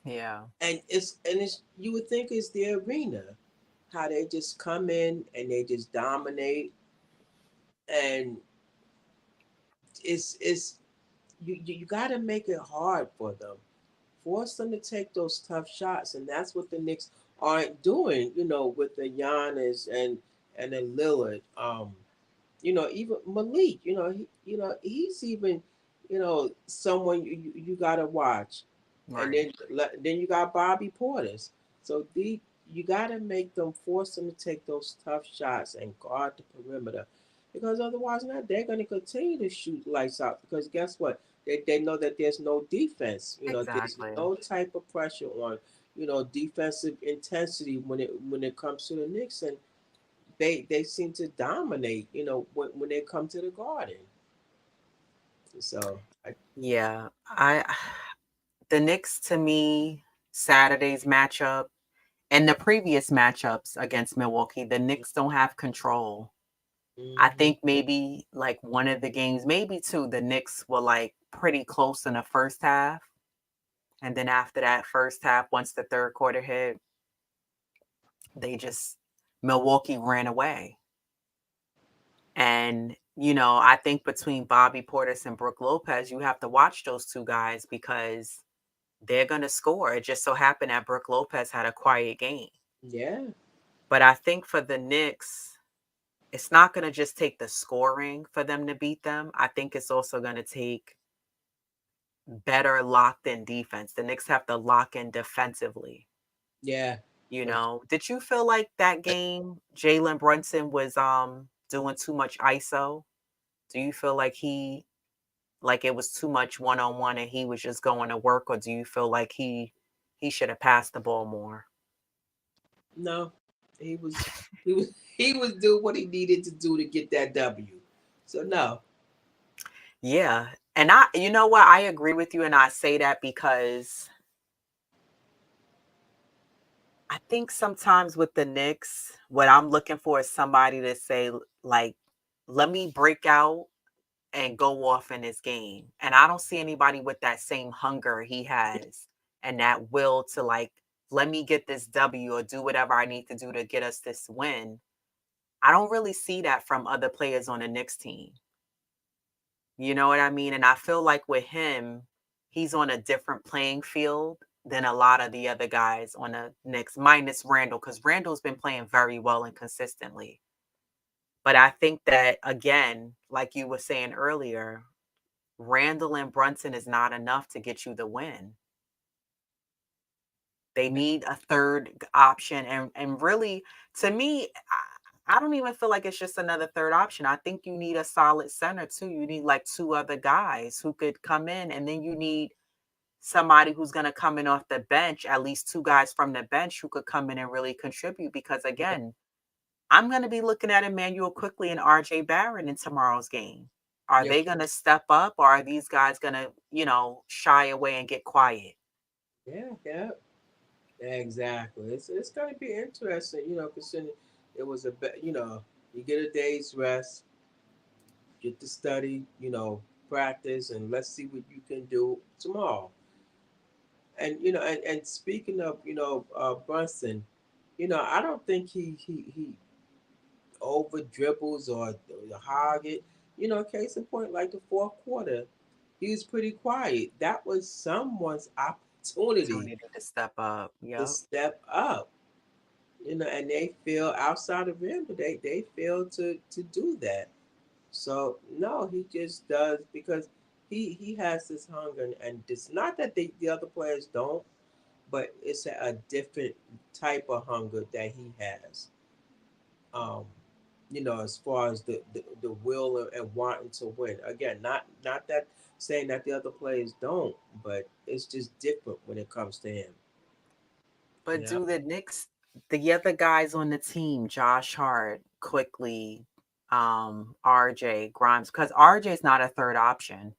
Yeah. and it's you would think it's the arena, how they just come in and they just dominate, and it's you got to make it hard for them, force them to take those tough shots, and that's what the Knicks aren't doing. With the Giannis and the Lillard, even Malik. He's even someone you got to watch, and Right. then you got Bobby Portis. So you got to make them, force them to take those tough shots and guard the perimeter, because otherwise, not they're going to continue to shoot lights out. Because guess what? They know that there's no defense. There's Exactly. no type of pressure on defensive intensity when it comes to the Knicks, and they seem to dominate. When they come to the Garden. So Yeah. I the Knicks to me Saturday's matchup and the previous matchups against Milwaukee, the Knicks don't have control. I mhm. think maybe like one of the games, maybe two, the Knicks were like pretty close in the first half. And then after that first half, once the third quarter hit, they just, Milwaukee ran away. And, I think between Bobby Portis and Brooke Lopez, you have to watch those two guys because they're going to score. It just so happened that Brooke Lopez had a quiet game. Yeah, But I think for the Knicks, it's not going to just take the scoring for them to beat them. I think it's also going to take better locked in defense. The Knicks have to lock in defensively. yeah. For Did you feel like that game Jalen Brunson was doing too much ISO? Do you feel like it was too much one on one and he was just going to work, or do you feel like he should have passed the ball more? No, he was he was he was doing what he needed to do to get that W. So no. Yeah. And you know what? I agree with you, and I say that because I think sometimes with the Knicks, what I'm looking for is somebody to say, like, let me break out and go off in this game. And I don't see anybody with that same hunger he has and that will to, like, let me get this W or do whatever I need to do to get us this win. I don't really see that from other players on the Knicks team. You know what I mean? And I feel like with him, he's on a different playing field than a lot of the other guys on the Knicks, minus Randall, because Randall's been playing very well and consistently. But I think that, again, like you were saying earlier, Randall and Brunson is not enough to get you the win. They need a third option. And really, to me, I don't even feel like it's just another third option. I think you need a solid center too. You need like two other guys who could come in, and then you need somebody who's going to come in off the bench, at least two guys from the bench who could come in and really contribute. Because again, I'm going to be looking at Emmanuel Quickly and RJ Barrett in tomorrow's game. Are Yep. they going to step up, or are these guys going to, shy away and get quiet? Yeah. Yeah. Exactly. It's going to be interesting. Considering it was you get a day's rest, get to study, practice, and let's see what you can do tomorrow. And speaking of Brunson, I don't think he over dribbles or hog it. Case in point, like the fourth quarter, he was pretty quiet. That was someone's opportunity Opportunity to step up. to Yep. step up. And they feel outside the rim, but they fail to do that. So no, he just does because he has this hunger, and it's not that the other players don't, but it's a different type of hunger that he has. Um, as far as the will and wanting to win. Again, not that saying that the other players don't, but it's just different when it comes to him. You But know, do the Knicks, the other guys on the team, Josh Hart, quickly, RJ Grimes, because RJ is not a third option.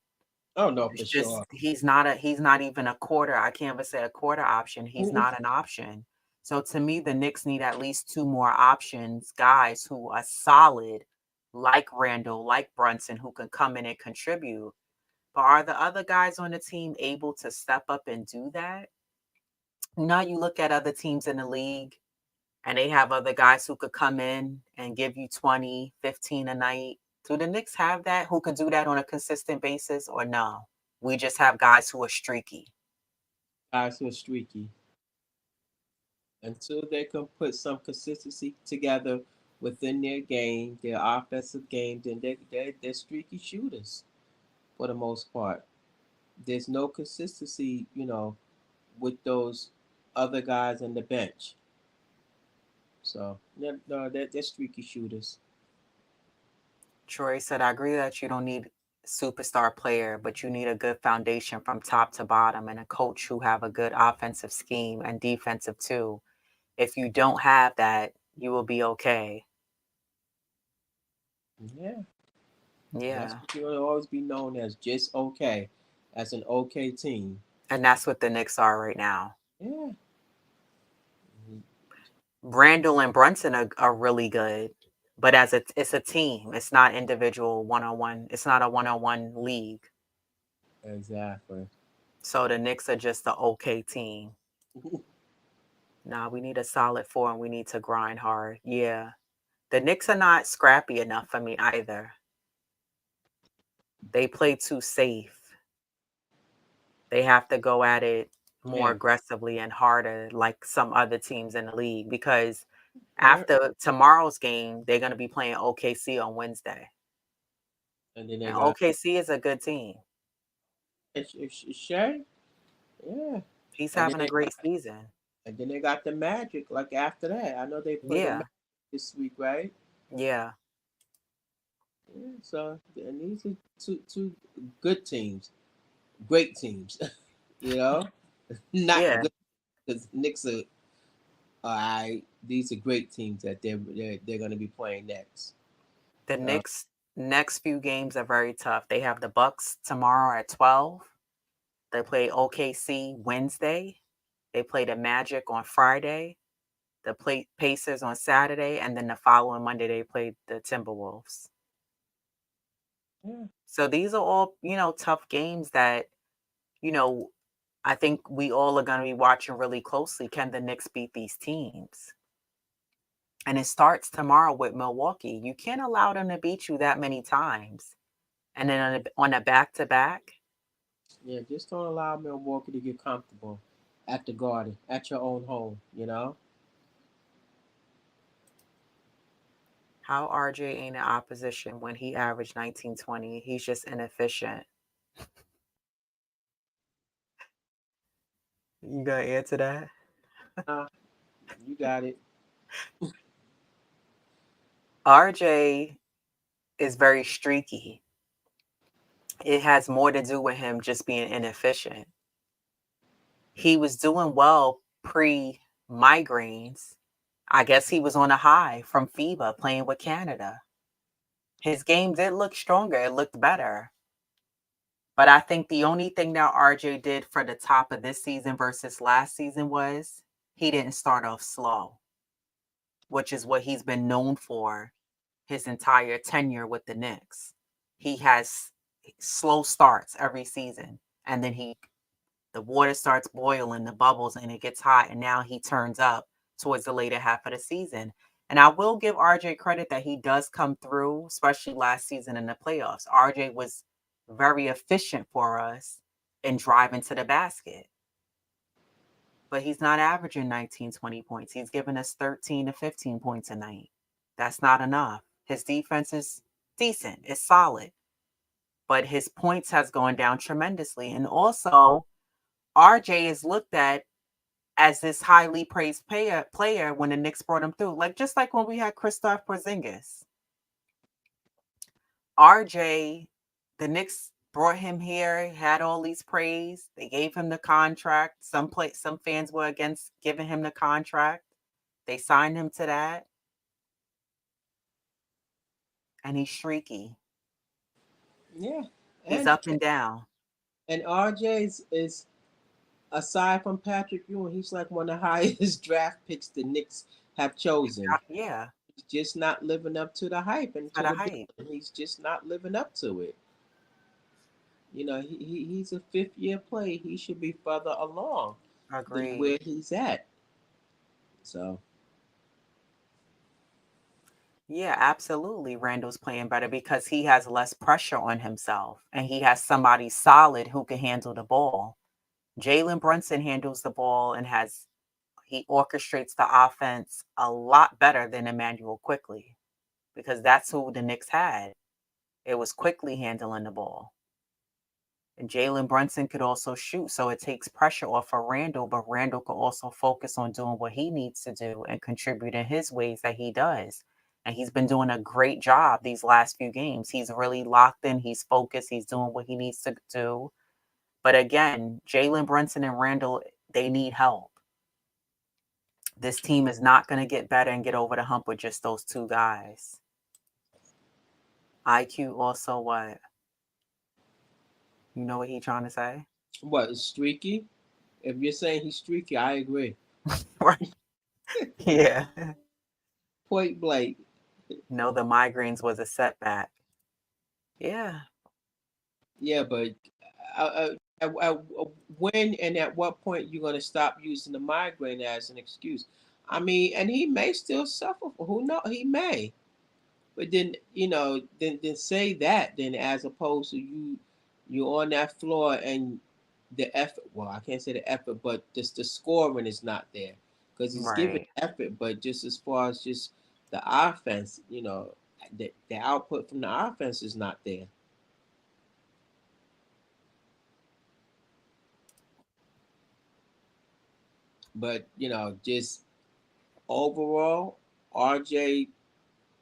oh no, It's for just sure. he's not even a quarter. I can't even say a quarter option. He's Mm-mm. not an option. So to me, the Knicks need at least two more options, guys who are solid, like Randall, like Brunson, who can come in and contribute. But are the other guys on the team able to step up and do that? Now you look at other teams in the league and they have other guys who could come in and give you 20, 15 a night. Do the Knicks have that who could do that on a consistent basis or no? We just have guys who are streaky. Guys who are streaky until they can put some consistency together within their game, their offensive game, then they're streaky shooters for the most part. There's no consistency, with those other guys on the bench. So yeah, no, they're streaky shooters. Troy said, I agree that you don't need superstar player, but you need a good foundation from top to bottom and a coach who have a good offensive scheme and defensive too. If you don't have that, you will be okay. Yeah, that's Yeah. what you're gonna always be known as, just okay, as an okay team. And that's what the Knicks are right now. Yeah, Randall and Brunson are really good, but it's a team. It's not individual one on one. It's not a one on one league. exactly. So the Knicks are just the okay team. Nah, we need a solid four and we need to grind hard. Yeah. The Knicks are not scrappy enough for me either. They play too safe. They have to go at it more Yeah, aggressively and harder, like some other teams in the league, because yeah. after tomorrow's game, they're going to be playing OKC on Wednesday. And then they And got OKC is a good team. Shay. Yeah, He's and then having a they great season. and then they got the Magic. Like after that, I know they play the Yeah. Magic this week, right? Yeah. Yeah, so and these are two good teams, great teams. you know, not Yeah. good because Knicks are. I these are great teams that they're going to be playing next. The Uh, Knicks next few games are very tough. They have the Bucks tomorrow at 12. They play OKC Wednesday. They play the Magic on Friday. The play Pacers on Saturday, and then the following Monday they play the Timberwolves. yeah, So these are all, tough games that, you know, I think we all are going to be watching really closely. Can the Knicks beat these teams? And it starts tomorrow with Milwaukee. You can't allow them to beat you that many times. And then on a back to back, yeah. Just don't allow Milwaukee to get comfortable at the Garden, at your own home. how RJ ain't in opposition when he averaged 19-20? He's just inefficient. You gonna answer that? Uh, you got it. RJ is very streaky. It has more to do with him just being inefficient. He was doing well pre migraines. I guess he was on a high from FIBA playing with Canada. His game did look stronger, it looked better. But I think the only thing that RJ did for the top of this season versus last season was he didn't start off slow. which is what he's been known for his entire tenure with the Knicks. He has slow starts every season, and then the water starts boiling, the bubbles, and it gets hot, and now he turns up towards the later half of the season. And I will give RJ credit that he does come through, especially last season in the playoffs. RJ was very efficient for us in driving to the basket, but he's not averaging 19, 20 points. He's giving us 13 to 15 points a night. That's not enough. His defense is decent, it's solid, but his points has gone down tremendously. And also, RJ is looked at as this highly praised player when the Knicks brought him through. Like just like when we had Kristaps Porzingis. RJ, the Knicks brought him here, had all these praise. They gave him the contract. Some fans were against giving him the contract. They signed him to that. And he's streaky. Yeah, He's and up and down. RJ is aside from Patrick Ewing, he's like one of the highest draft picks the Knicks have chosen. Yeah, He's just not living up to the hype and for to the the hype. billing. He's just not living up to it. You know, he's a fifth year play. He should be further along than Agreed. where he's at. So Yeah, absolutely. Randall's playing better because he has less pressure on himself and he has somebody solid who can handle the ball. Jalen Brunson handles the ball and he orchestrates the offense a lot better than Emmanuel Quickly because that's who the Knicks had. It was Quickly handling the ball. And Jalen Brunson could also shoot, so it takes pressure off of Randall, but Randall could also focus on doing what he needs to do and contribute in his ways that he does. And he's been doing a great job these last few games. He's really locked in, he's focused, he's doing what he needs to do. But again, Jalen Brunson and Randall, they need help. This team is not going to get better and get over the hump with just those two guys. IQ also what? You know what he's trying to say? what is streaky? If you're saying he's streaky, I agree. Right. Yeah. Point blank. No, the migraines was a setback. Yeah, Yeah, but when and at what point you're gonna stop using the migraine as an excuse? I mean, and he may still suffer. Who know? He may. But then then say that then as opposed to you're on that floor and the effort. Well, I can't say the effort, but just the scoring is not there because he's giving right. effort, but just as far as just the offense, the output from the offense is not there. But just overall, RJ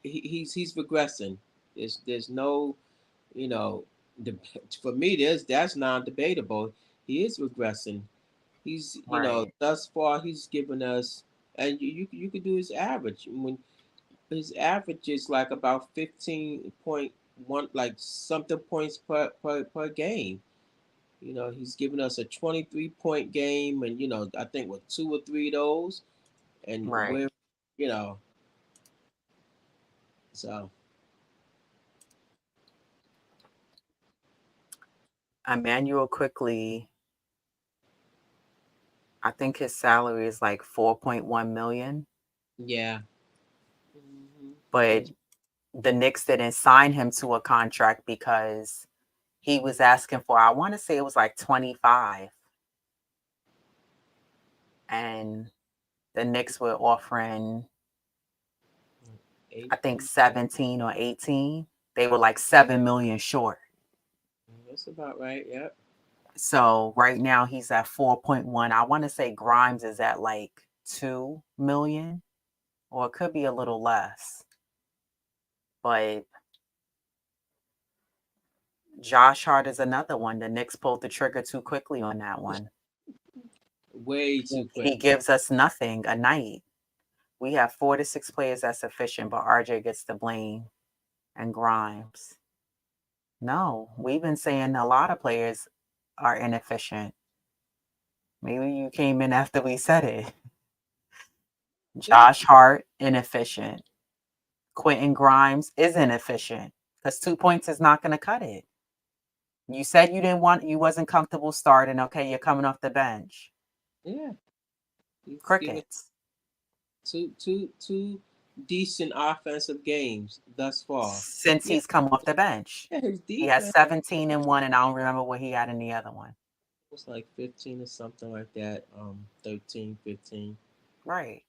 he's regressing. There's no you know, the, for me, that's non-debatable. He is regressing. He's Right. thus far he's given us, and you could do his average. When his average is like about 15.1, like something points per game. He's given us a 23-point game, and I think with two or three of those, and Right. we're you know so Emmanuel quickly, I think his salary is like 4.1 million, yeah. Hmm. but the Knicks didn't sign him to a contract because he was asking for, I want to say it was like 25, and the Knicks were offering, I think 18. 17 or 18. They were like 7 million short. That's about right. Yep. So right now he's at 4.1. I want to say Grimes is at like 2 million, or it could be a little less. But Josh Hart is another one. The Knicks pulled the trigger too quickly on that one. Way too quick. He gives us nothing a night. We have 4 to 6 players that's sufficient, but RJ gets the blame and Grimes. No, we've been saying a lot of players are inefficient. Maybe you came in after we said it. Yeah, Josh Hart, inefficient. Quentin Grimes is inefficient because 2 points is not going to cut it. You said you wasn't comfortable starting. Okay, you're coming off the bench. yeah. He's given Crickets two decent offensive games thus far. since Yeah, he's come off the bench. yeah. His He has defense 17 in one, and I don't remember what he had in the other one. was like 15 or something like that. 13, 15. Right.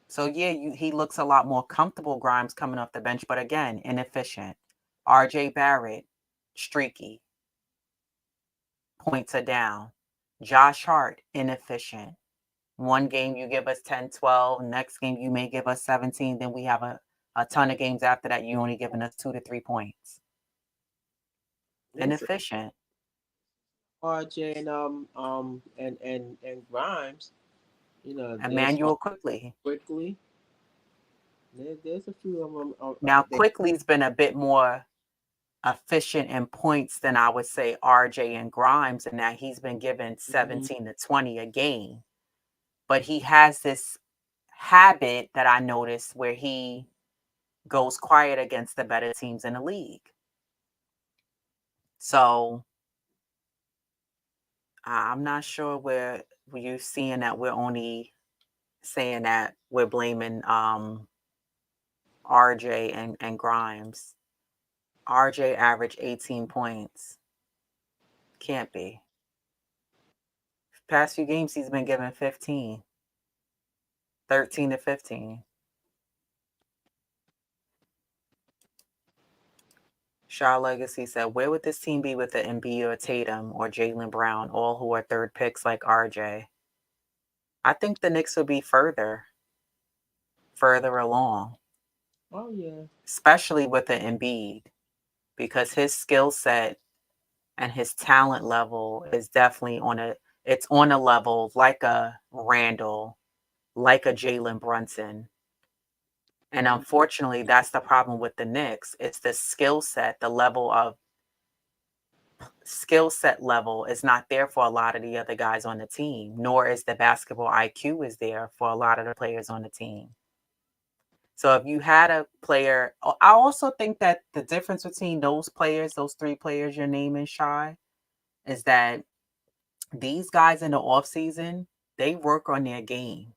So yeah, he looks a lot more comfortable, Grimes coming off the bench, but again, inefficient. RJ Barrett, streaky. Points are down. Josh Hart, inefficient. One game you give us 10, 12. Next game you may give us 17. Then we have a ton of games after that you only giving us 2 to 3 points. Yes, Inefficient. RJ and Grimes. There's Emmanuel Quickly. quickly. There's a few of them. Now They Quickly's been a bit more efficient in points than I would say RJ and Grimes, and that he's been given mhm. 17 to 20 a game. But he has this habit that I noticed where he goes quiet against the better teams in the league. So I'm not sure where you're seeing that we're only saying that we're blaming RJ and Grimes. RJ averaged 18 points. Can't be. Past few games he's been given 15, 13 to 15. Shaw Legacy said, where would this team be with the Embiid or Tatum or Jaylen Brown, all who are third picks like RJ? I think the Knicks would be further along, Oh yeah. especially with the Embiid, because his skill set and his talent level is definitely it's on a level like a Randall, like a Jalen Brunson. And Mhm. unfortunately, that's the problem with the Knicks. It's the skill set, the level of skill set level is not there for a lot of the other guys on the team, nor is the basketball IQ is there for a lot of the players on the team. So if you had a player, I also think that the difference between those players, those three players you're naming, Shy, is that these guys in the off season, they work on their game.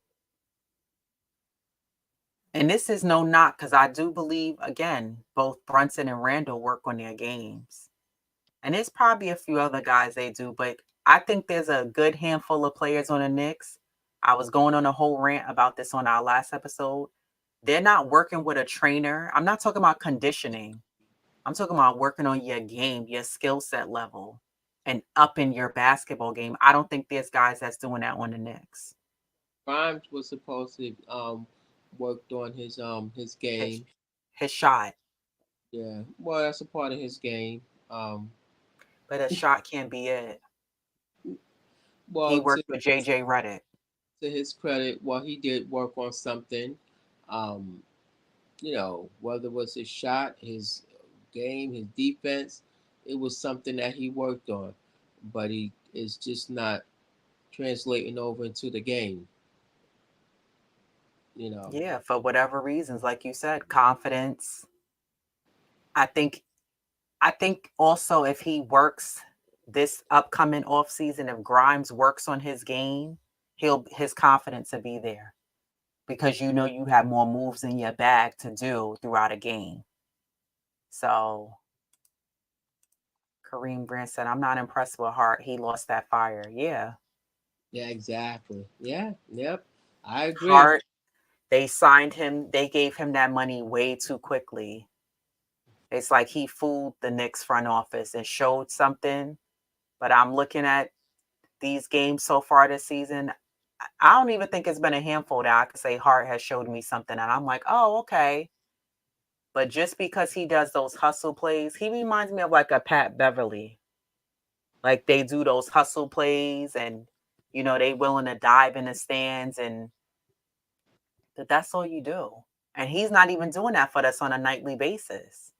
And this is no knock because I do believe, again, both Brunson and Randall work on their games. And there's probably a few other guys they do, but I think there's a good handful of players on the Knicks. I was going on a whole rant about this on our last episode. They're not working with a trainer. I'm not talking about conditioning. I'm talking about working on your game, your skill set level, and upping your basketball game. I don't think there's guys that's doing that on the Knicks. Grimes was supposed to worked on his His, game. his shot, Yeah, well, that's a part of his game. Um, but a shot can't be it. He well, worked with JJ Redick. to his credit, well, he did work on something. Um, whether it was his shot, his game, his defense, it was something that he worked on, but he is just not translating over into the game. You know, Yeah, for whatever reasons, like you said, confidence. I think I think also if he works this upcoming off season, if Grimes works on his game, his confidence will be there because you know you have more moves in your bag to do throughout a game. So Kareem Grant said, I'm not impressed with Hart. He lost that fire. Yeah. yeah, exactly. Yeah, yep, I agree. Hart, they signed him, they gave him that money way too quickly. It's like he fooled the Knicks front office and showed something. But I'm looking at these games so far this season. I don't even think it's been a handful that I could say Hart has showed me something. And I'm like, oh, okay. But just because he does those hustle plays, he reminds me of like a Pat Beverly. Like they do those hustle plays and, they willing to dive in the stands and that's all you do. And he's not even doing that for us on a nightly basis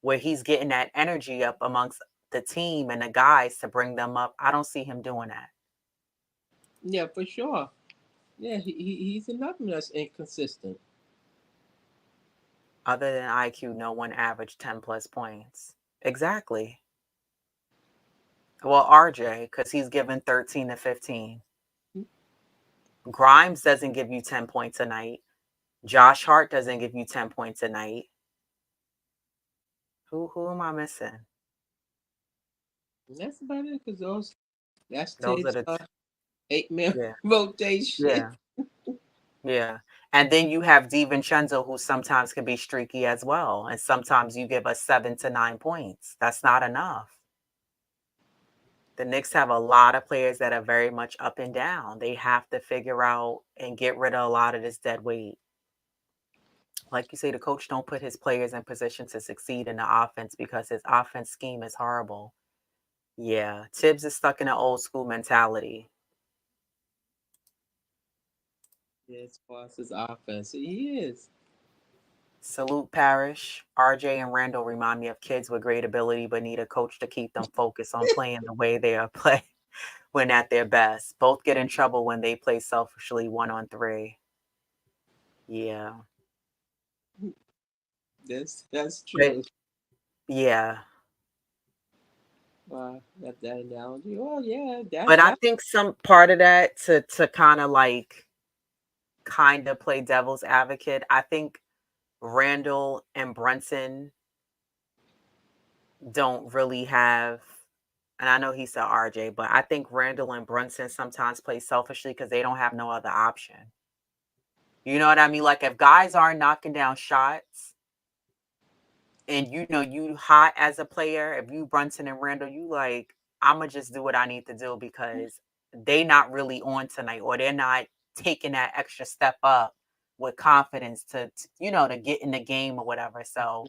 where he's getting that energy up amongst the team and the guys to bring them up. I don't see him doing that. Yeah, for sure. Yeah, he's another one that's inconsistent. Other than IQ, no one averaged 10 plus points. Exactly. Well, RJ, because he's given 13 to 15. Grimes doesn't give you 10 points a night. Josh Hart doesn't give you 10 points a night. Who am I missing? And that's about it because that's Those are Ted's the 8 man yeah, rotation. yeah, yeah. And then you have DiVincenzo, who sometimes can be streaky as well. And sometimes you give us 7 to 9 points. That's not enough. The Knicks have a lot of players that are very much up and down. They have to figure out and get rid of a lot of this dead weight. Like you say, the coach don't put his players in position to succeed in the offense because his offense scheme is horrible. Yeah, Tibbs is stuck in an old school mentality. Yeah, as far as his offense, he is. Salute Parrish. RJ and Randall remind me of kids with great ability but need a coach to keep them focused on playing the way they are playing when at their best. Both get in trouble when they play selfishly 1-on-3. Yeah. That's But true. yeah. That analogy. Oh yeah, But I that think some part of that to kind of like kind of play devil's advocate, I think Randall and Brunson don't really have, and I know he said RJ, but I think Randall and Brunson sometimes play selfishly because they don't have no other option. You know what I mean? Like if guys aren't knocking down shots and you know you hot as a player, if you Brunson and Randall, you like, I'ma just do what I need to do because they not really on tonight or they're not taking that extra step up with confidence to get in the game or whatever. So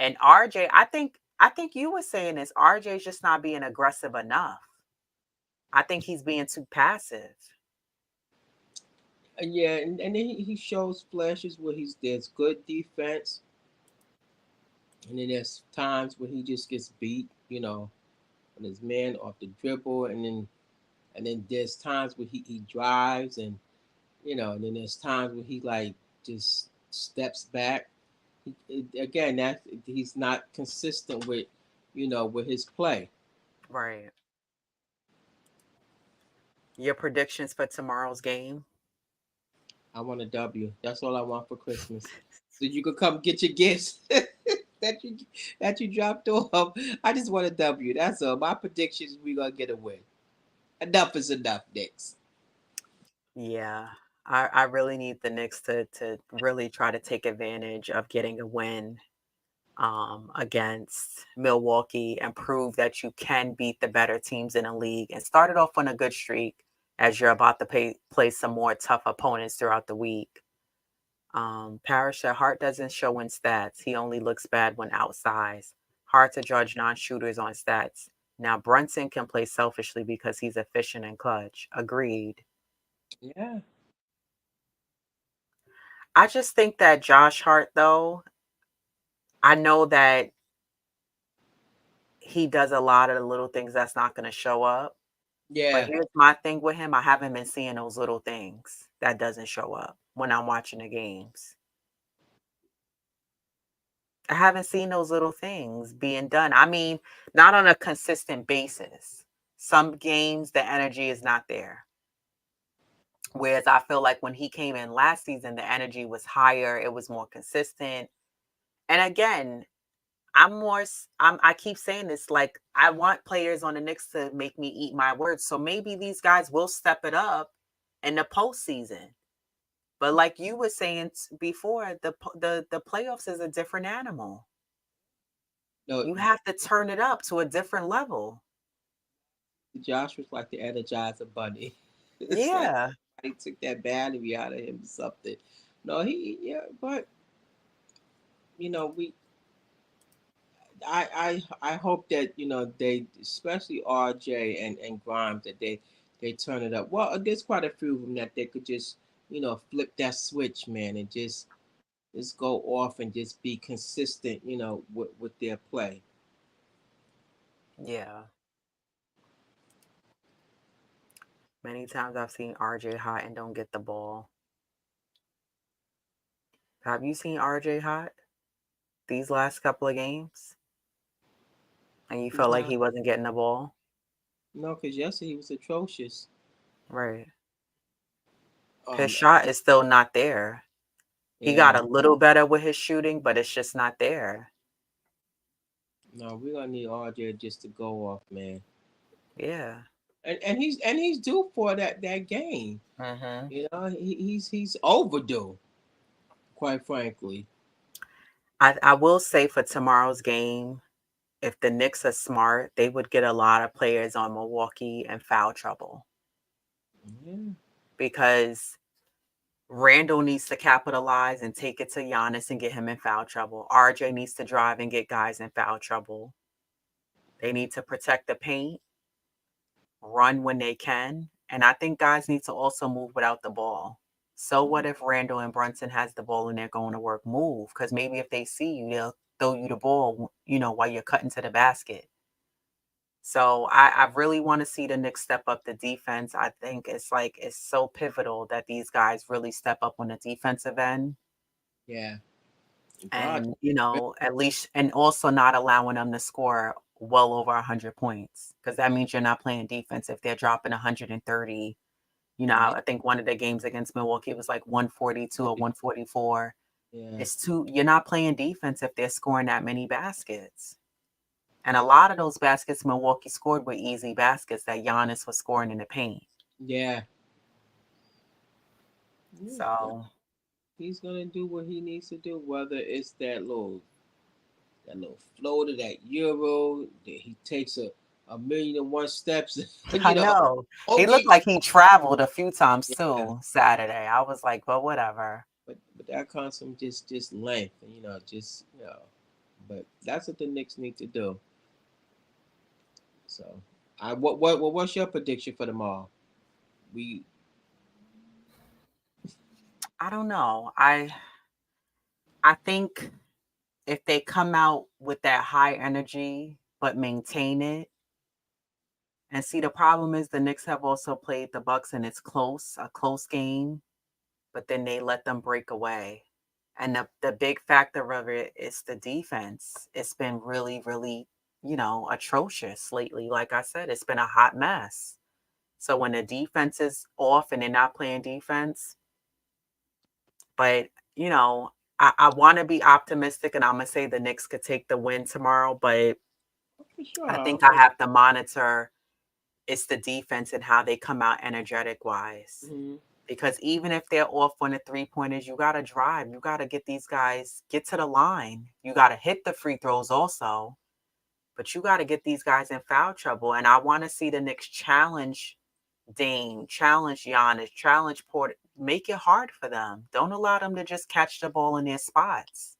and RJ, I think you were saying this. RJ's just not being aggressive enough. I think he's being too passive. yeah, and then he shows flashes where there's good defense, and then there's times where he just gets beat. On his man off the dribble, and then there's times where he drives and then there's times where he like just steps back. Again, that he's not consistent with his play. Right. Your predictions for tomorrow's game? I want a W. That's all I want for Christmas. So you could come get your gifts that you that you dropped off. I just want a W. That's all. My prediction is we gonna get a win. Enough is enough, Knicks. Yeah. I really need the Knicks to really try to take advantage of getting a win against Milwaukee and prove that you can beat the better teams in the league and start it off on a good streak as you're about to play some more tough opponents throughout the week. Parrish said Hart doesn't show in stats. He only looks bad when outsized. Hard to judge non-shooters on stats. Now Brunson can play selfishly because he's efficient and clutch. Agreed. Yeah, I just think that Josh Hart, though, I know that he does a lot of the little things that's not going to show up. But yeah. here's my thing with him. I haven't been seeing those little things that doesn't show up when I'm watching the games. I haven't seen those little things being done. I mean, not on a consistent basis. Some games, the energy is not there. Whereas I feel like when he came in last season, the energy was higher, it was more consistent. And again, I keep saying this, like I want players on the Knicks to make me eat my words. So maybe these guys will step it up in the postseason. But like you were saying before, the playoffs is a different animal. No, You have to turn it up to a different level. Josh was like the Energizer Bunny. It's like Yeah. he took that battery out of him or something. No, yeah, but we I hope that they, especially RJ and Grimes, that they turn it up. Well, there's quite a few of them that they could just flip that switch, man, and just go off and just be consistent, with their play. Yeah. Many times I've seen RJ hot and don't get the ball. Have you seen RJ hot these last couple of games? And you felt like No, he wasn't getting the ball? no, because yesterday he was atrocious. Right. His Um, shot is still not there. He got yeah, a little better with his shooting, but it's just not there. no, we're gonna need RJ just to go off, man. Yeah. And he's due for that game. Hmm. You know, he's overdue, quite frankly. I will say for tomorrow's game, if the Knicks are smart, they would get a lot of players on Milwaukee in foul trouble Yeah, because Randall needs to capitalize and take it to Giannis and get him in foul trouble. RJ needs to drive and get guys in foul trouble. They need to protect the paint, run when they can, and I think guys need to also move without the ball. So what if Randall and Brunson has the ball and they're going to work? Move, because maybe if they see you, they'll throw you the ball, while you're cutting to the basket. So I really want to see the Knicks step up the defense. I think it's so pivotal that these guys really step up on the defensive end yeah. God, and, at least, and also not allowing them to score well over 100 points because that means you're not playing defense if they're dropping 130. yeah, I think one of the games against Milwaukee was like 142 or 144. yeah, You're not playing defense if they're scoring that many baskets. And a lot of those baskets Milwaukee scored were easy baskets that Giannis was scoring in the paint. yeah. Yeah. So He's gonna do what he needs to do, whether it's that little floater, that euro, that he takes a million and one steps, I you know. know he Okay, looked like he traveled a few times yeah. too Saturday. I was like, but whatever. But that comes from just length, just But that's what the Knicks need to do. So, what's your prediction for tomorrow? We I don't know. I think if they come out with that high energy but maintain it, and see the problem is the Knicks have also played the Bucks and it's a close game, but then they let them break away. And the big factor of it is the defense. It's been really, really, atrocious lately. Like I said, it's been a hot mess. So when the defense is off and they're not playing defense, but I want to be optimistic and I'm gonna say the Knicks could take the win tomorrow, but for I sure. think I have to monitor it's the defense and how they come out energetic wise. Hmm. Because even if they're off on the three pointers, you got to drive. You got to get these guys, get to the line. You got to hit the free throws also, but you got to get these guys in foul trouble. And I want to see the Knicks challenge Dame, challenge Giannis, challenge Porter. Make it hard for them. Don't allow them to just catch the ball in their spots.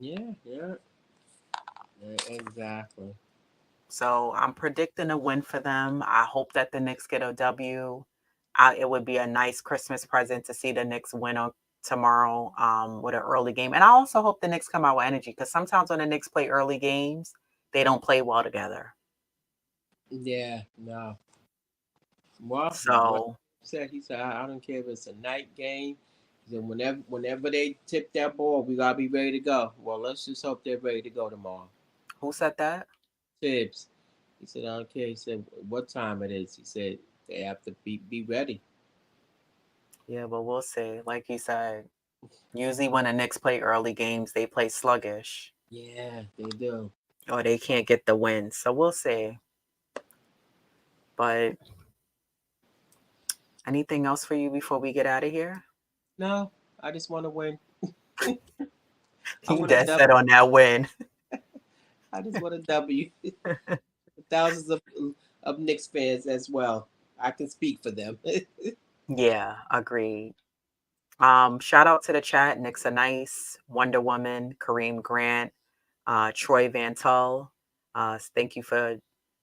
Yeah, yeah, yeah, exactly. So I'm predicting a win for them. I hope that the Knicks get a W. It would be a nice Christmas present to see the Knicks win tomorrow with an early game. And I also hope the Knicks come out with energy because sometimes when the Knicks play early games, they don't play well together. Yeah, no. Well, what So he said, I don't care if it's a night game. He said, whenever they tip that ball, we gotta be ready to go. Well, let's just hope they're ready to go tomorrow. who said that? Tibbs. He said, I don't care. He said, what time it is. He said, they have to be ready. Yeah, but we'll see. Like you said, usually when the Knicks play early games, they play sluggish Yeah, they do. or they can't get the win. So we'll see. But anything else for you before we get out of here? No, I just want to win. I You want a dead W. set on that win. I just want a W. Thousands of Knicks fans as well. I can speak for them. Yeah, agreed. Shout out to the chat, Nixa Nice, Wonder Woman, Kareem Grant, Troy Van Tull. Thank you for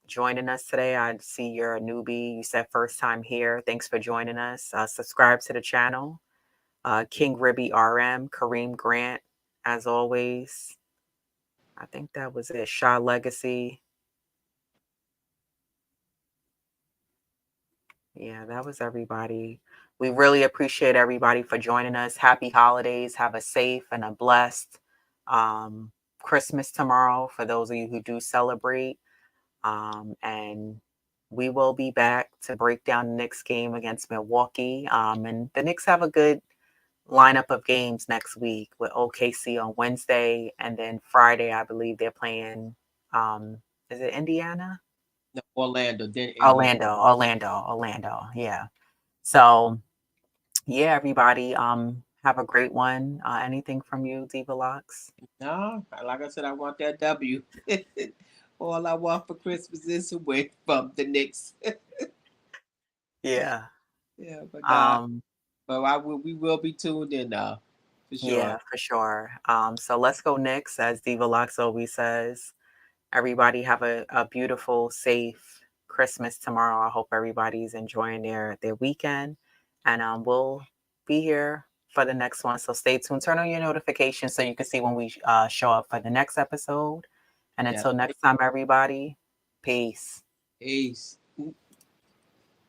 joining us today. I see you're a newbie. You said first time here. Thanks for joining us. Subscribe to the channel. King Ribby RM, Kareem Grant, as always. I think that was it. Shaw Legacy. Yeah, that was everybody. We really appreciate everybody for joining us. Happy holidays. Have a safe and a blessed um, Christmas tomorrow for those of you who do celebrate. And we will be back to break down the Knicks game against Milwaukee. And the Knicks have a good lineup of games next week with OKC on Wednesday. And then Friday, I believe they're playing, um, is it Indiana? No, Orlando, then Indiana. Orlando. Yeah. So, yeah, everybody, have a great one. Anything from you, Diva Locks? No, like I said, I want that W. All I want for Christmas is a win from the Knicks. Yeah. Yeah, but Um, we will be tuned in now, for sure. yeah, for sure. So let's go Knicks, as Diva Locks always says. Everybody have a beautiful, safe Christmas tomorrow. I hope everybody's enjoying their weekend. And we'll be here for the next one. So stay tuned. Turn on your notifications so you can see when we show up for the next episode. And Yeah, until next time, everybody, peace. peace.